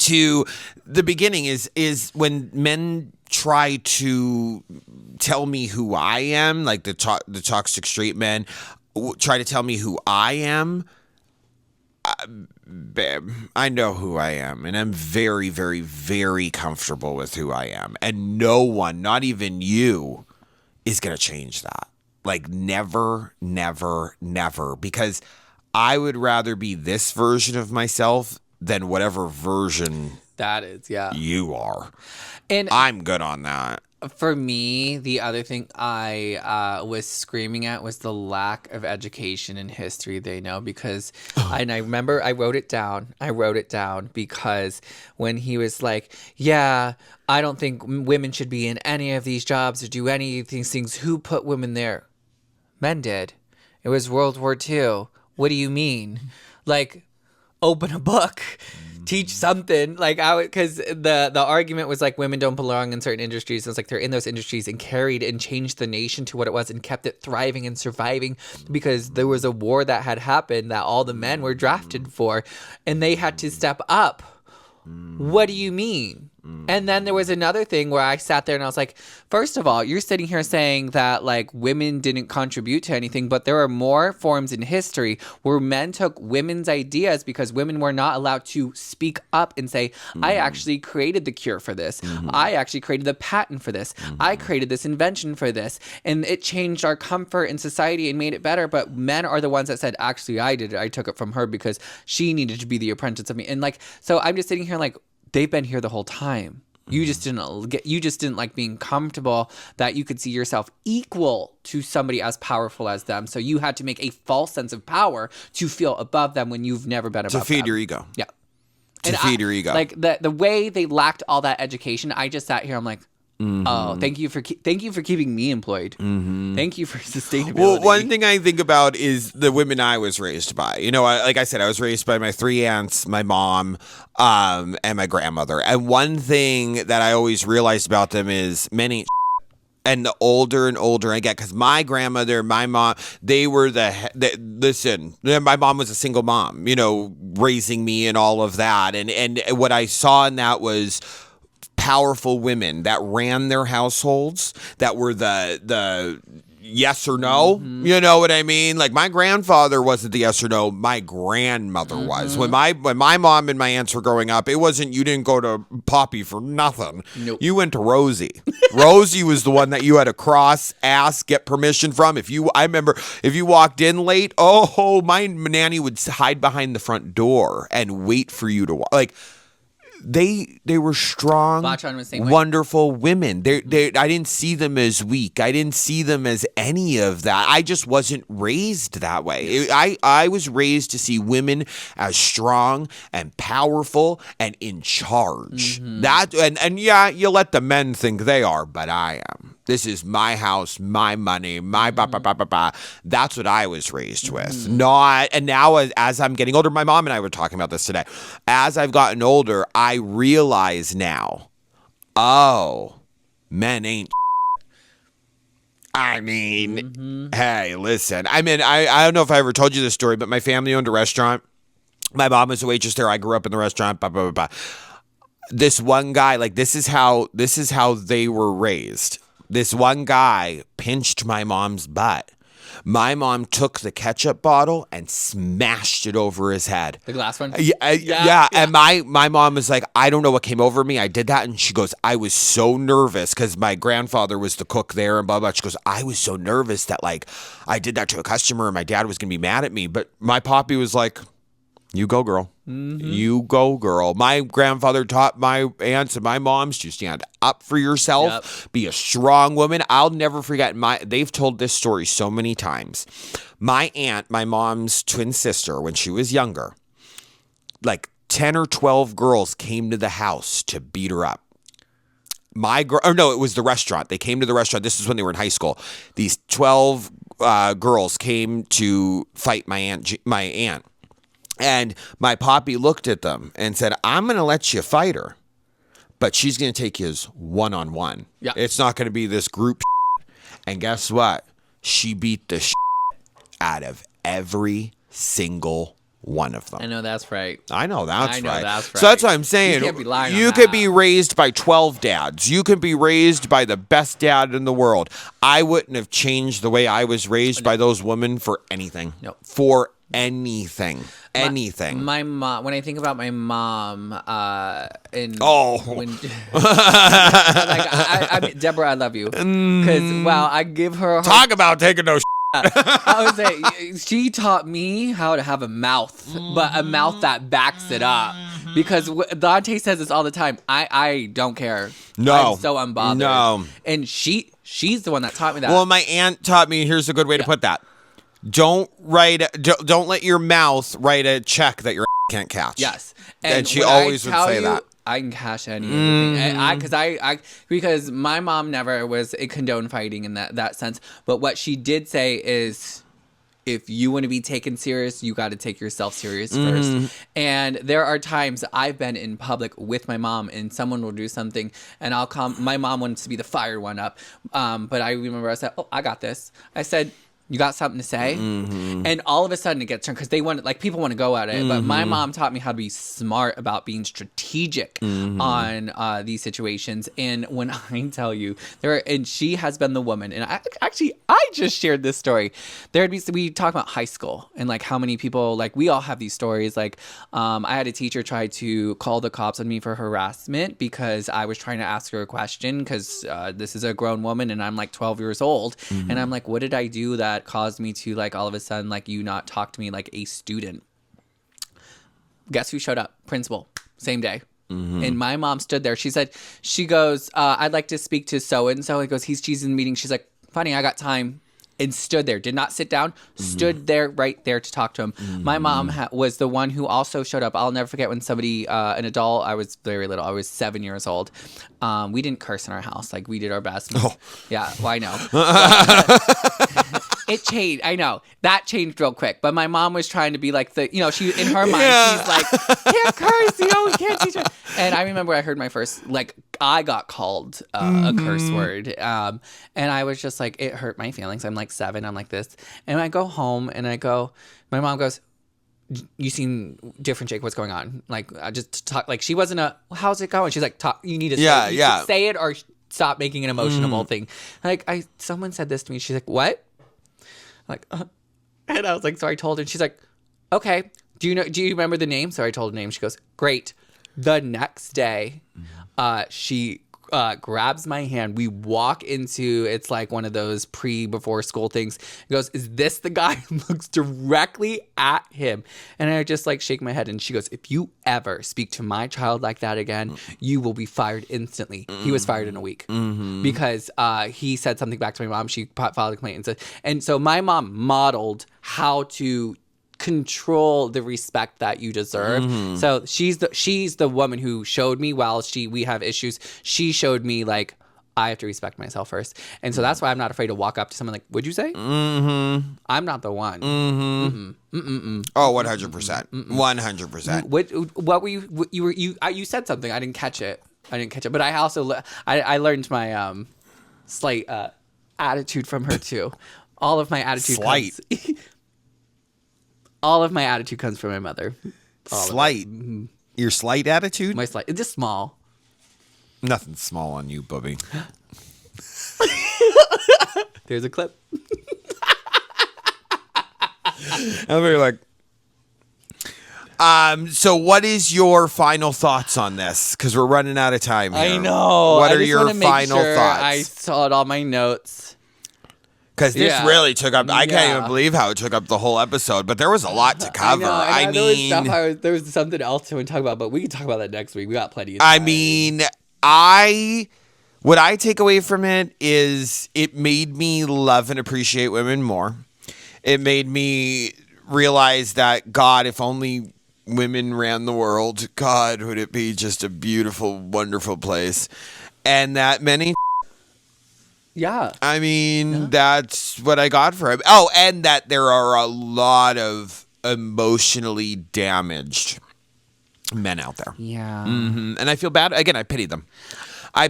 S2: to the beginning is when men try to tell me who I am, like the toxic straight men try to tell me who I am. Babe, I know who I am, and I'm very, very, very comfortable with who I am. And no one, not even you, is going to change that. Like never, never, never. Because I would rather be this version of myself than whatever version
S1: that is,
S2: you are.
S1: And
S2: I'm good on that.
S1: For me, the other thing I was screaming at was the lack of education in history they know, because and I remember I wrote it down because when he was like, yeah, I don't think women should be in any of these jobs or do any of these things. Who put women there? Men did. It was World War II. What do you mean? Like, open a book. Teach something, like because the argument was like women don't belong in certain industries. It's like they're in those industries and carried and changed the nation to what it was and kept it thriving and surviving because there was a war that had happened that all the men were drafted for, and they had to step up. What do you mean? And then there was another thing where I sat there and I was like, first of all, you're sitting here saying that like women didn't contribute to anything, but there are more forms in history where men took women's ideas because women were not allowed to speak up and say, I actually created the cure for this. I actually created the patent for this. I created this invention for this. And it changed our comfort in society and made it better. But men are the ones that said, actually, I did it. I took it from her because she needed to be the apprentice of me. And like, so I'm just sitting here like, they've been here the whole time. You just didn't like being comfortable that you could see yourself equal to somebody as powerful as them. So you had to make a false sense of power to feel above them when you've never been above them.
S2: To feed your ego.
S1: Yeah.
S2: To feed your ego.
S1: Like the way they lacked all that education, I just sat here, I'm like, oh, thank you for keeping me employed. Thank you for sustainability.
S2: Well, one thing I think about is the women I was raised by. Like I said, I was raised by my 3 aunts, my mom, and my grandmother. And one thing that I always realized about them is men ain't and the older and older I get, because my grandmother, my mom, they were listen, my mom was a single mom, raising me and all of that. And what I saw in that was powerful women that ran their households, that were the yes or no. You know what I mean? Like my grandfather wasn't the yes or no. My grandmother was. When my mom and my aunts were growing up, it wasn't you didn't go to Poppy for nothing.
S1: Nope.
S2: You went to Rosie. Rosie was the one that you had to cross, ask, get permission from. I remember if you walked in late, my nanny would hide behind the front door and wait for you to walk. Like they were strong, wonderful women. I didn't see them as weak. I didn't see them as any of that. I just wasn't raised that way. I was raised to see women as strong and powerful and in charge. That and yeah, you let the men think they are, but I am. This is my house, my money, my That's what I was raised with. And now as I'm getting older, my mom and I were talking about this today. As I've gotten older, I realize now, men ain't. I mean, hey, listen. I mean, I don't know if I ever told you this story, but my family owned a restaurant. My mom was a waitress there. I grew up in the restaurant. This one guy, like this is how they were raised. This one guy pinched my mom's butt. My mom took the ketchup bottle and smashed it over his head.
S1: The glass one?
S2: Yeah. And my mom was like, I don't know what came over me. I did that. And she goes, I was so nervous because my grandfather was the cook there and blah, blah. She goes, I was so nervous that like I did that to a customer and my dad was going to be mad at me. But my poppy was like, you go, girl. You go, girl. My grandfather taught my aunts and my moms to stand up for yourself, be a strong woman. I'll never forget they've told this story so many times. My aunt, my mom's twin sister, when she was younger, like 10 or 12 girls came to the house to beat her up. It was the restaurant. They came to the restaurant. This is when they were in high school. These 12 girls came to fight my aunt. And my poppy looked at them and said, I'm going to let you fight her, but she's going to take his one-on-one. Yeah. It's not going to be this group shit. And guess what? She beat the shit out of every single one of them.
S1: I know that's right.
S2: I know that's right. So that's what I'm saying.
S1: You can't be lying
S2: You could be raised by 12 dads. You could be raised by the best dad in the world. I wouldn't have changed the way I was raised by those women for anything.
S1: No.
S2: For anything.
S1: My mom. When I think about my mom, Deborah, I love you because I give her.
S2: Talk about taking no.
S1: I would say she taught me how to have a mouth, but a mouth that backs it up. Because Dante says this all the time. I don't care.
S2: No,
S1: I'm so unbothered.
S2: No,
S1: and she's the one that taught me that.
S2: Well, my aunt taught me. Here's a good way to put that. Don't let your mouth write a check that your can't cash.
S1: Yes.
S2: And she always would say that.
S1: I can cash anything. Because my mom never was a condone fighting in that sense. But what she did say is, if you want to be taken serious, you got to take yourself serious first. And there are times I've been in public with my mom and someone will do something and I'll come. My mom wants to be the fired one up. But I remember I said, I got this. I said, you got something to say? And all of a sudden it gets turned because people want to go at it. But my mom taught me how to be smart about being strategic on these situations. And when I tell you, and she has been the woman. And I just shared this story. We talk about high school and like how many people, like we all have these stories. Like I had a teacher try to call the cops on me for harassment because I was trying to ask her a question because this is a grown woman and I'm like 12 years old. And I'm like, what did I do that caused me to like all of a sudden like you not talk to me like a student? Guess who showed up? Principal. Same day. And my mom stood there. She goes, I'd like to speak to so-and-so. He goes, she's in the meeting. She's like, funny, I got time. And stood there, did not sit down, stood there right there to talk to him. My mom was the one who also showed up. I'll never forget when somebody, an adult, I was very little, I was 7 years old. We didn't curse in our house. Like we did our best. Yeah, well, I know. It changed. I know. That changed real quick. But my mom was trying to be like she, in her mind, she's like, can't curse, we can't teach her. And I remember I heard my first, I got called a curse word. And I was just like, it hurt my feelings. I'm like 7. I'm like this. And I go home and my mom goes, you seem different, Jake. What's going on? Like, I just talk. Like, she wasn't how's it going? She's like, talk. You need to say it or stop making an emotional thing. Like, someone said this to me. She's like, what? I'm like, and I was like, so I told her. And she's like, okay. Do you remember the name? So I told her the name. She goes, great. The next day, she grabs my hand. We walk into, it's like one of those before school things. He goes, is this the guy who looks directly at him? And I just like shake my head. And she goes, if you ever speak to my child like that again, you will be fired instantly. He was fired in a week because he said something back to my mom. She filed a complaint. And so my mom modeled how to control the respect that you deserve. So she's the woman who showed me while we have issues. She showed me like I have to respect myself first, and so that's why I'm not afraid to walk up to someone like, "Would you say?" I'm not the one.
S2: Oh, 100%, 100%.
S1: What were you said something. I didn't catch it. But I also I learned my slight attitude from her too. All of my attitude. All of my attitude comes from my mother.
S2: Slight. Your slight attitude?
S1: My slight. It's just small.
S2: Nothing's small on you, Bubby.
S1: There's a clip.
S2: I'm very like. So what is your final thoughts on this? Because we're running out of time here.
S1: I know.
S2: What are your final thoughts?
S1: I saw all my notes.
S2: Because this really took up, I can't even believe how it took up the whole episode, but there was a lot to cover. I mean,
S1: there was something else to talk about, but we can talk about that next week. We got plenty of
S2: I
S1: time.
S2: mean, what I take away from it is it made me love and appreciate women more. It made me realize that, God, if only women ran the world, God, would it be just a beautiful, wonderful place. And that many...
S1: Yeah.
S2: I mean, that's what I got for him. Oh, and that there are a lot of emotionally damaged men out there.
S1: Yeah.
S2: And I feel bad. Again, I pity them. I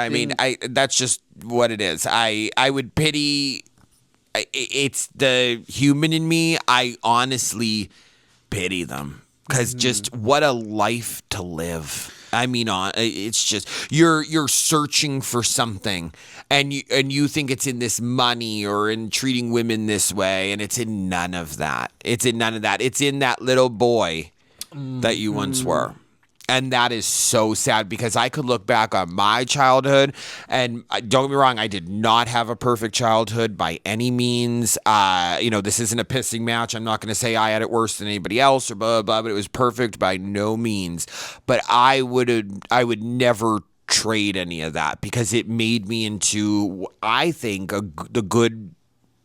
S2: mean, that's just what it is. I would pity. It's the human in me. I honestly pity them because just what a life to live. I mean, it's just you're searching for something, and you think it's in this money or in treating women this way, and it's in none of that. It's in that little boy that you once were. And that is so sad because I could look back on my childhood and don't get me wrong, I did not have a perfect childhood by any means. This isn't a pissing match. I'm not going to say I had it worse than anybody else or blah, blah, but it was perfect by no means. But I would never trade any of that because it made me into, I think, the good,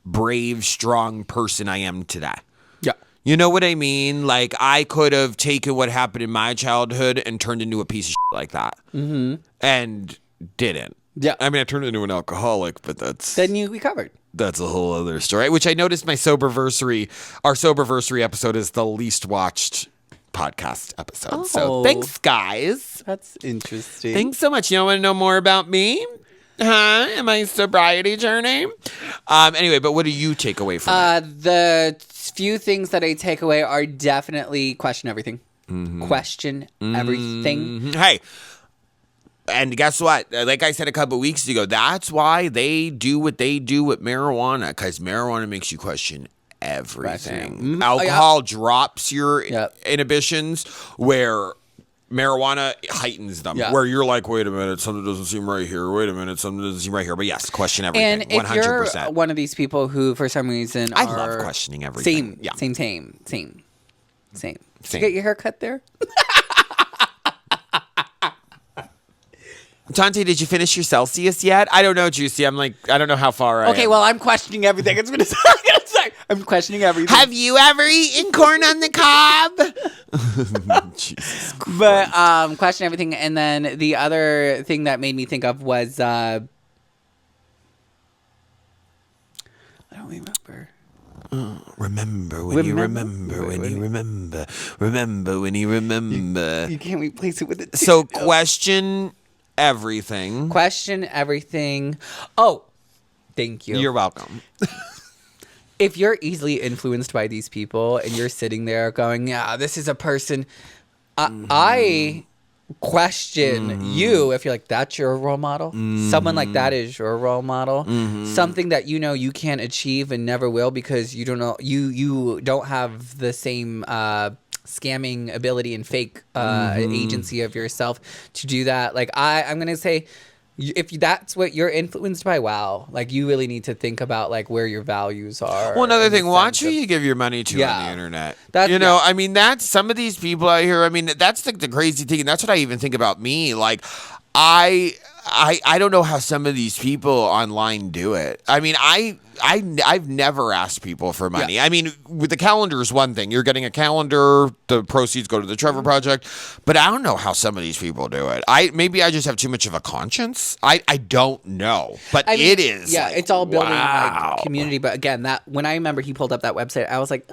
S2: brave, strong person I am today.
S1: Yeah.
S2: You know what I mean? Like, I could have taken what happened in my childhood and turned into a piece of shit like that. And didn't.
S1: Yeah.
S2: I mean, I turned into an alcoholic, but that's...
S1: Then you recovered.
S2: That's a whole other story, which I noticed our Soberversary episode is the least watched podcast episode.
S1: Oh.
S2: So thanks, guys.
S1: That's interesting.
S2: Thanks so much. You want to know more about me? Huh? And my sobriety journey? Anyway, but what do you take away from it?
S1: The few things that I take away are definitely question everything. Question everything.
S2: Hey, and guess what? Like I said a couple weeks ago, that's why they do what they do with marijuana, because marijuana makes you question everything. Alcohol drops your inhibitions, where marijuana heightens them, where you're like, wait a minute, something doesn't seem right here. Wait a minute, something doesn't seem right here. But yes, question everything.
S1: And if 100%. You're one of these people who, for some reason,
S2: I love questioning everything.
S1: Same. Did you get your hair cut there?
S2: Tante, did you finish your Celsius yet? I don't know, Juicy. I don't know how far I am.
S1: Okay, well, I'm questioning everything. I'm questioning everything.
S2: Have you ever eaten corn on the cob?
S1: But question everything. And then the other thing that made me think of was I don't remember.
S2: Remember when you remember when you remember. Remember when you remember.
S1: You can't replace it with it.
S2: So question everything.
S1: Question everything. Oh, thank you.
S2: You're welcome.
S1: If you're easily influenced by these people and you're sitting there going, yeah, this is a person, I question you if you're like, that's your role model. Someone like that is your role model. Something that you know you can't achieve and never will because you don't know you don't have the same scamming ability and fake agency of yourself to do that. Like I'm gonna say, if that's what you're influenced by, wow, like you really need to think about like where your values are.
S2: Well, another thing, watch who you give your money to on the internet. I mean, that's some of these people out here. I mean, that's the crazy thing, and that's what I even think about me. Like, I don't know how some of these people online do it. I mean, I've never asked people for money. Yeah. I mean, with the calendar is one thing. You're getting a calendar, the proceeds go to the Trevor Project, but I don't know how some of these people do it. Maybe I just have too much of a conscience. I don't know, but it is.
S1: Yeah, it's all building like community. But again, when I remember he pulled up that website, I was like,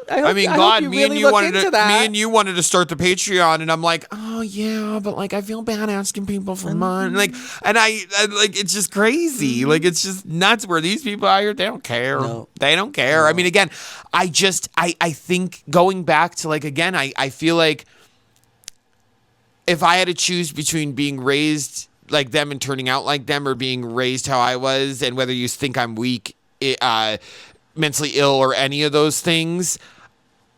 S1: me and you
S2: wanted to start the Patreon, and I'm like, oh yeah, but like I feel bad asking people for money, like, and I like it's just crazy, like it's just nuts where these people out here, they don't care, they don't care. No. I mean, again, I think going back to like again, I feel like if I had to choose between being raised like them and turning out like them, or being raised how I was, and whether you think I'm weak, mentally ill, or any of those things,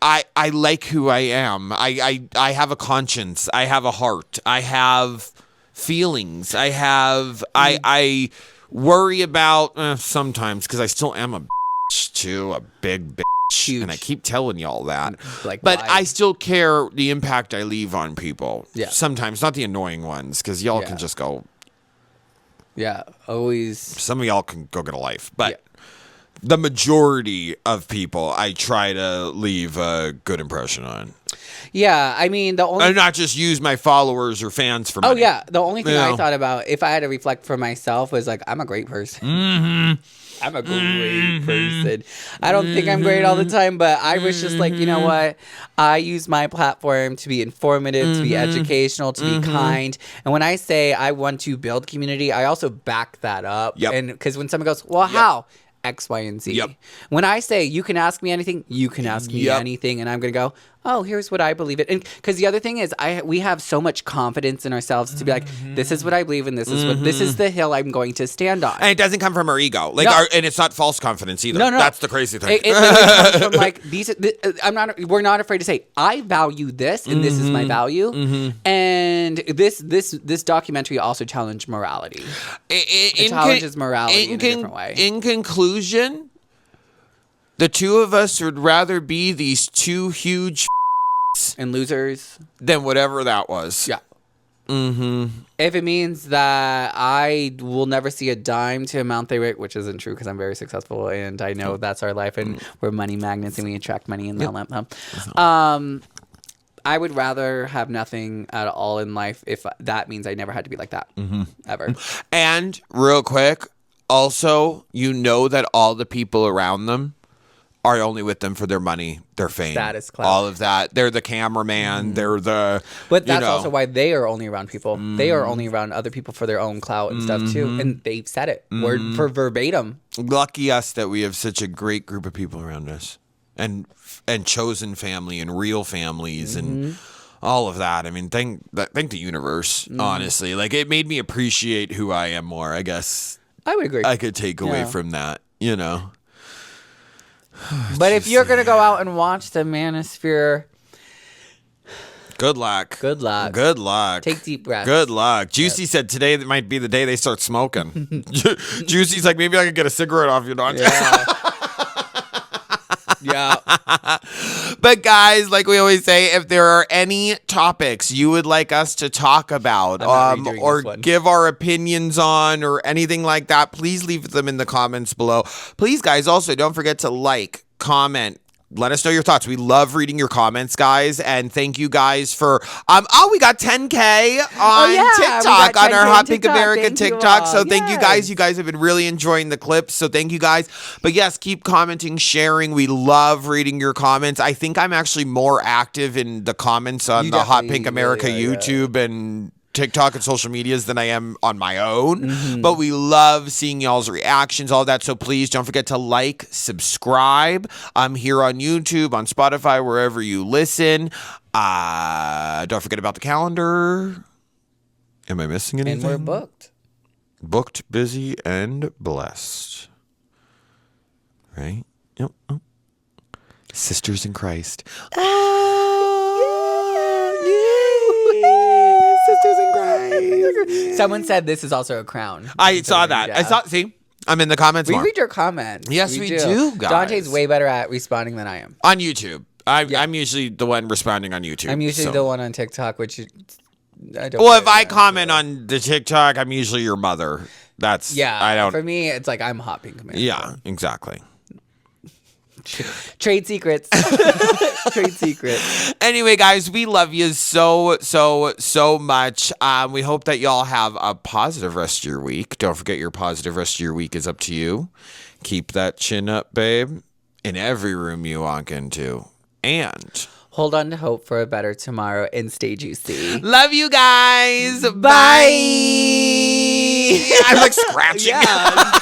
S2: I like who I am. I have a conscience. I have a heart. I have feelings. I worry about sometimes, because I still am a bitch too, a big bitch. Huge. And I keep telling y'all that. But I still care the impact I leave on people. Yeah. Sometimes, not the annoying ones, because y'all can just go.
S1: Yeah, always.
S2: Some of y'all can go get a life, but the majority of people I try to leave a good impression on.
S1: Yeah, I mean,
S2: and not just use my followers or fans for money.
S1: Oh, yeah. The only thing I thought about, if I had to reflect for myself, was like, I'm a great person. I'm a great person. I don't think I'm great all the time, but I was just like, you know what? I use my platform to be informative, to be educational, to be kind. And when I say I want to build community, I also back that up. Yep. And because when someone goes, well, how? X, Y, and Z. Yep. When I say you can ask me anything, you can ask me anything, and I'm going to go, oh, here's what I believe it. And because the other thing is, we have so much confidence in ourselves to be like, this is what I believe, and this is the hill I'm going to stand on.
S2: And it doesn't come from our ego, like, and it's not false confidence either. No. That's the crazy thing.
S1: It comes from like we're not afraid to say, I value this, and this is my value. And this documentary also challenged morality. It challenges morality in a different way.
S2: In conclusion, the two of us would rather be these two huge
S1: and losers
S2: than whatever that was.
S1: Yeah. If it means that I will never see a dime to amount they make, which isn't true because I'm very successful and I know that's our life and we're money magnets and we attract money and all that. I would rather have nothing at all in life if that means I never had to be like that ever.
S2: And real quick, also, you know that all the people around them are only with them for their money, their fame,
S1: status, clout.
S2: All of that. They're the cameraman. They're the.
S1: But that's also why they are only around people. They are only around other people for their own clout and stuff too. And they've said it word for verbatim.
S2: Lucky us that we have such a great group of people around us, and chosen family and real families and all of that. I mean, thank the universe. Honestly, like it made me appreciate who I am more. I guess
S1: I would agree.
S2: I could take away from that.
S1: But if you're going to go out and watch the Manosphere,
S2: good luck.
S1: Good luck.
S2: Good luck.
S1: Take deep breaths.
S2: Good luck. Juicy said today that might be the day they start smoking. Juicy's like, maybe I could get a cigarette off you, Don. Yeah. But guys, like we always say, if there are any topics you would like us to talk about or give our opinions on or anything like that, please leave them in the comments below. Please, guys, also don't forget to like, comment, let us know your thoughts. We love reading your comments, guys, and thank you guys for we got 10K on TikTok, on our Hot Pink America TikTok. So thank you guys. You guys have been really enjoying the clips. So thank you guys. But yes, keep commenting, sharing. We love reading your comments. I think I'm actually more active in the comments on the Hot Pink America YouTube and TikTok and social medias than I am on my own. But we love seeing y'all's reactions, all that. So please don't forget to like, subscribe. I'm here on YouTube, on Spotify, wherever you listen. Don't forget about the calendar. Am I missing anything?
S1: And we're booked.
S2: Booked, busy, and blessed. Right? Yep. Oh. Sisters in Christ. Sisters in Christ.
S1: Someone said this is also a crown.
S2: I saw that. Yeah. See? I'm in the comments.
S1: We read your comments.
S2: Yes, we do, guys.
S1: Dante's way better at responding than I am.
S2: On YouTube. I'm usually the one responding on YouTube.
S1: I'm usually the one on TikTok, which I don't.
S2: Well, if I comment on the TikTok, I'm usually your mother. That's I don't.
S1: For me, it's like I'm hot pink man.
S2: Yeah, exactly.
S1: Trade secrets. Trade secrets.
S2: Anyway, guys, we love you so much. We hope that y'all have a positive rest of your week. Don't forget your positive rest of your week is up to you. Keep that chin up, babe, in every room you walk into. And
S1: hold on to hope for a better tomorrow and stay juicy.
S2: Love you guys.
S1: Bye.
S2: I'm like scratching.
S1: Yeah.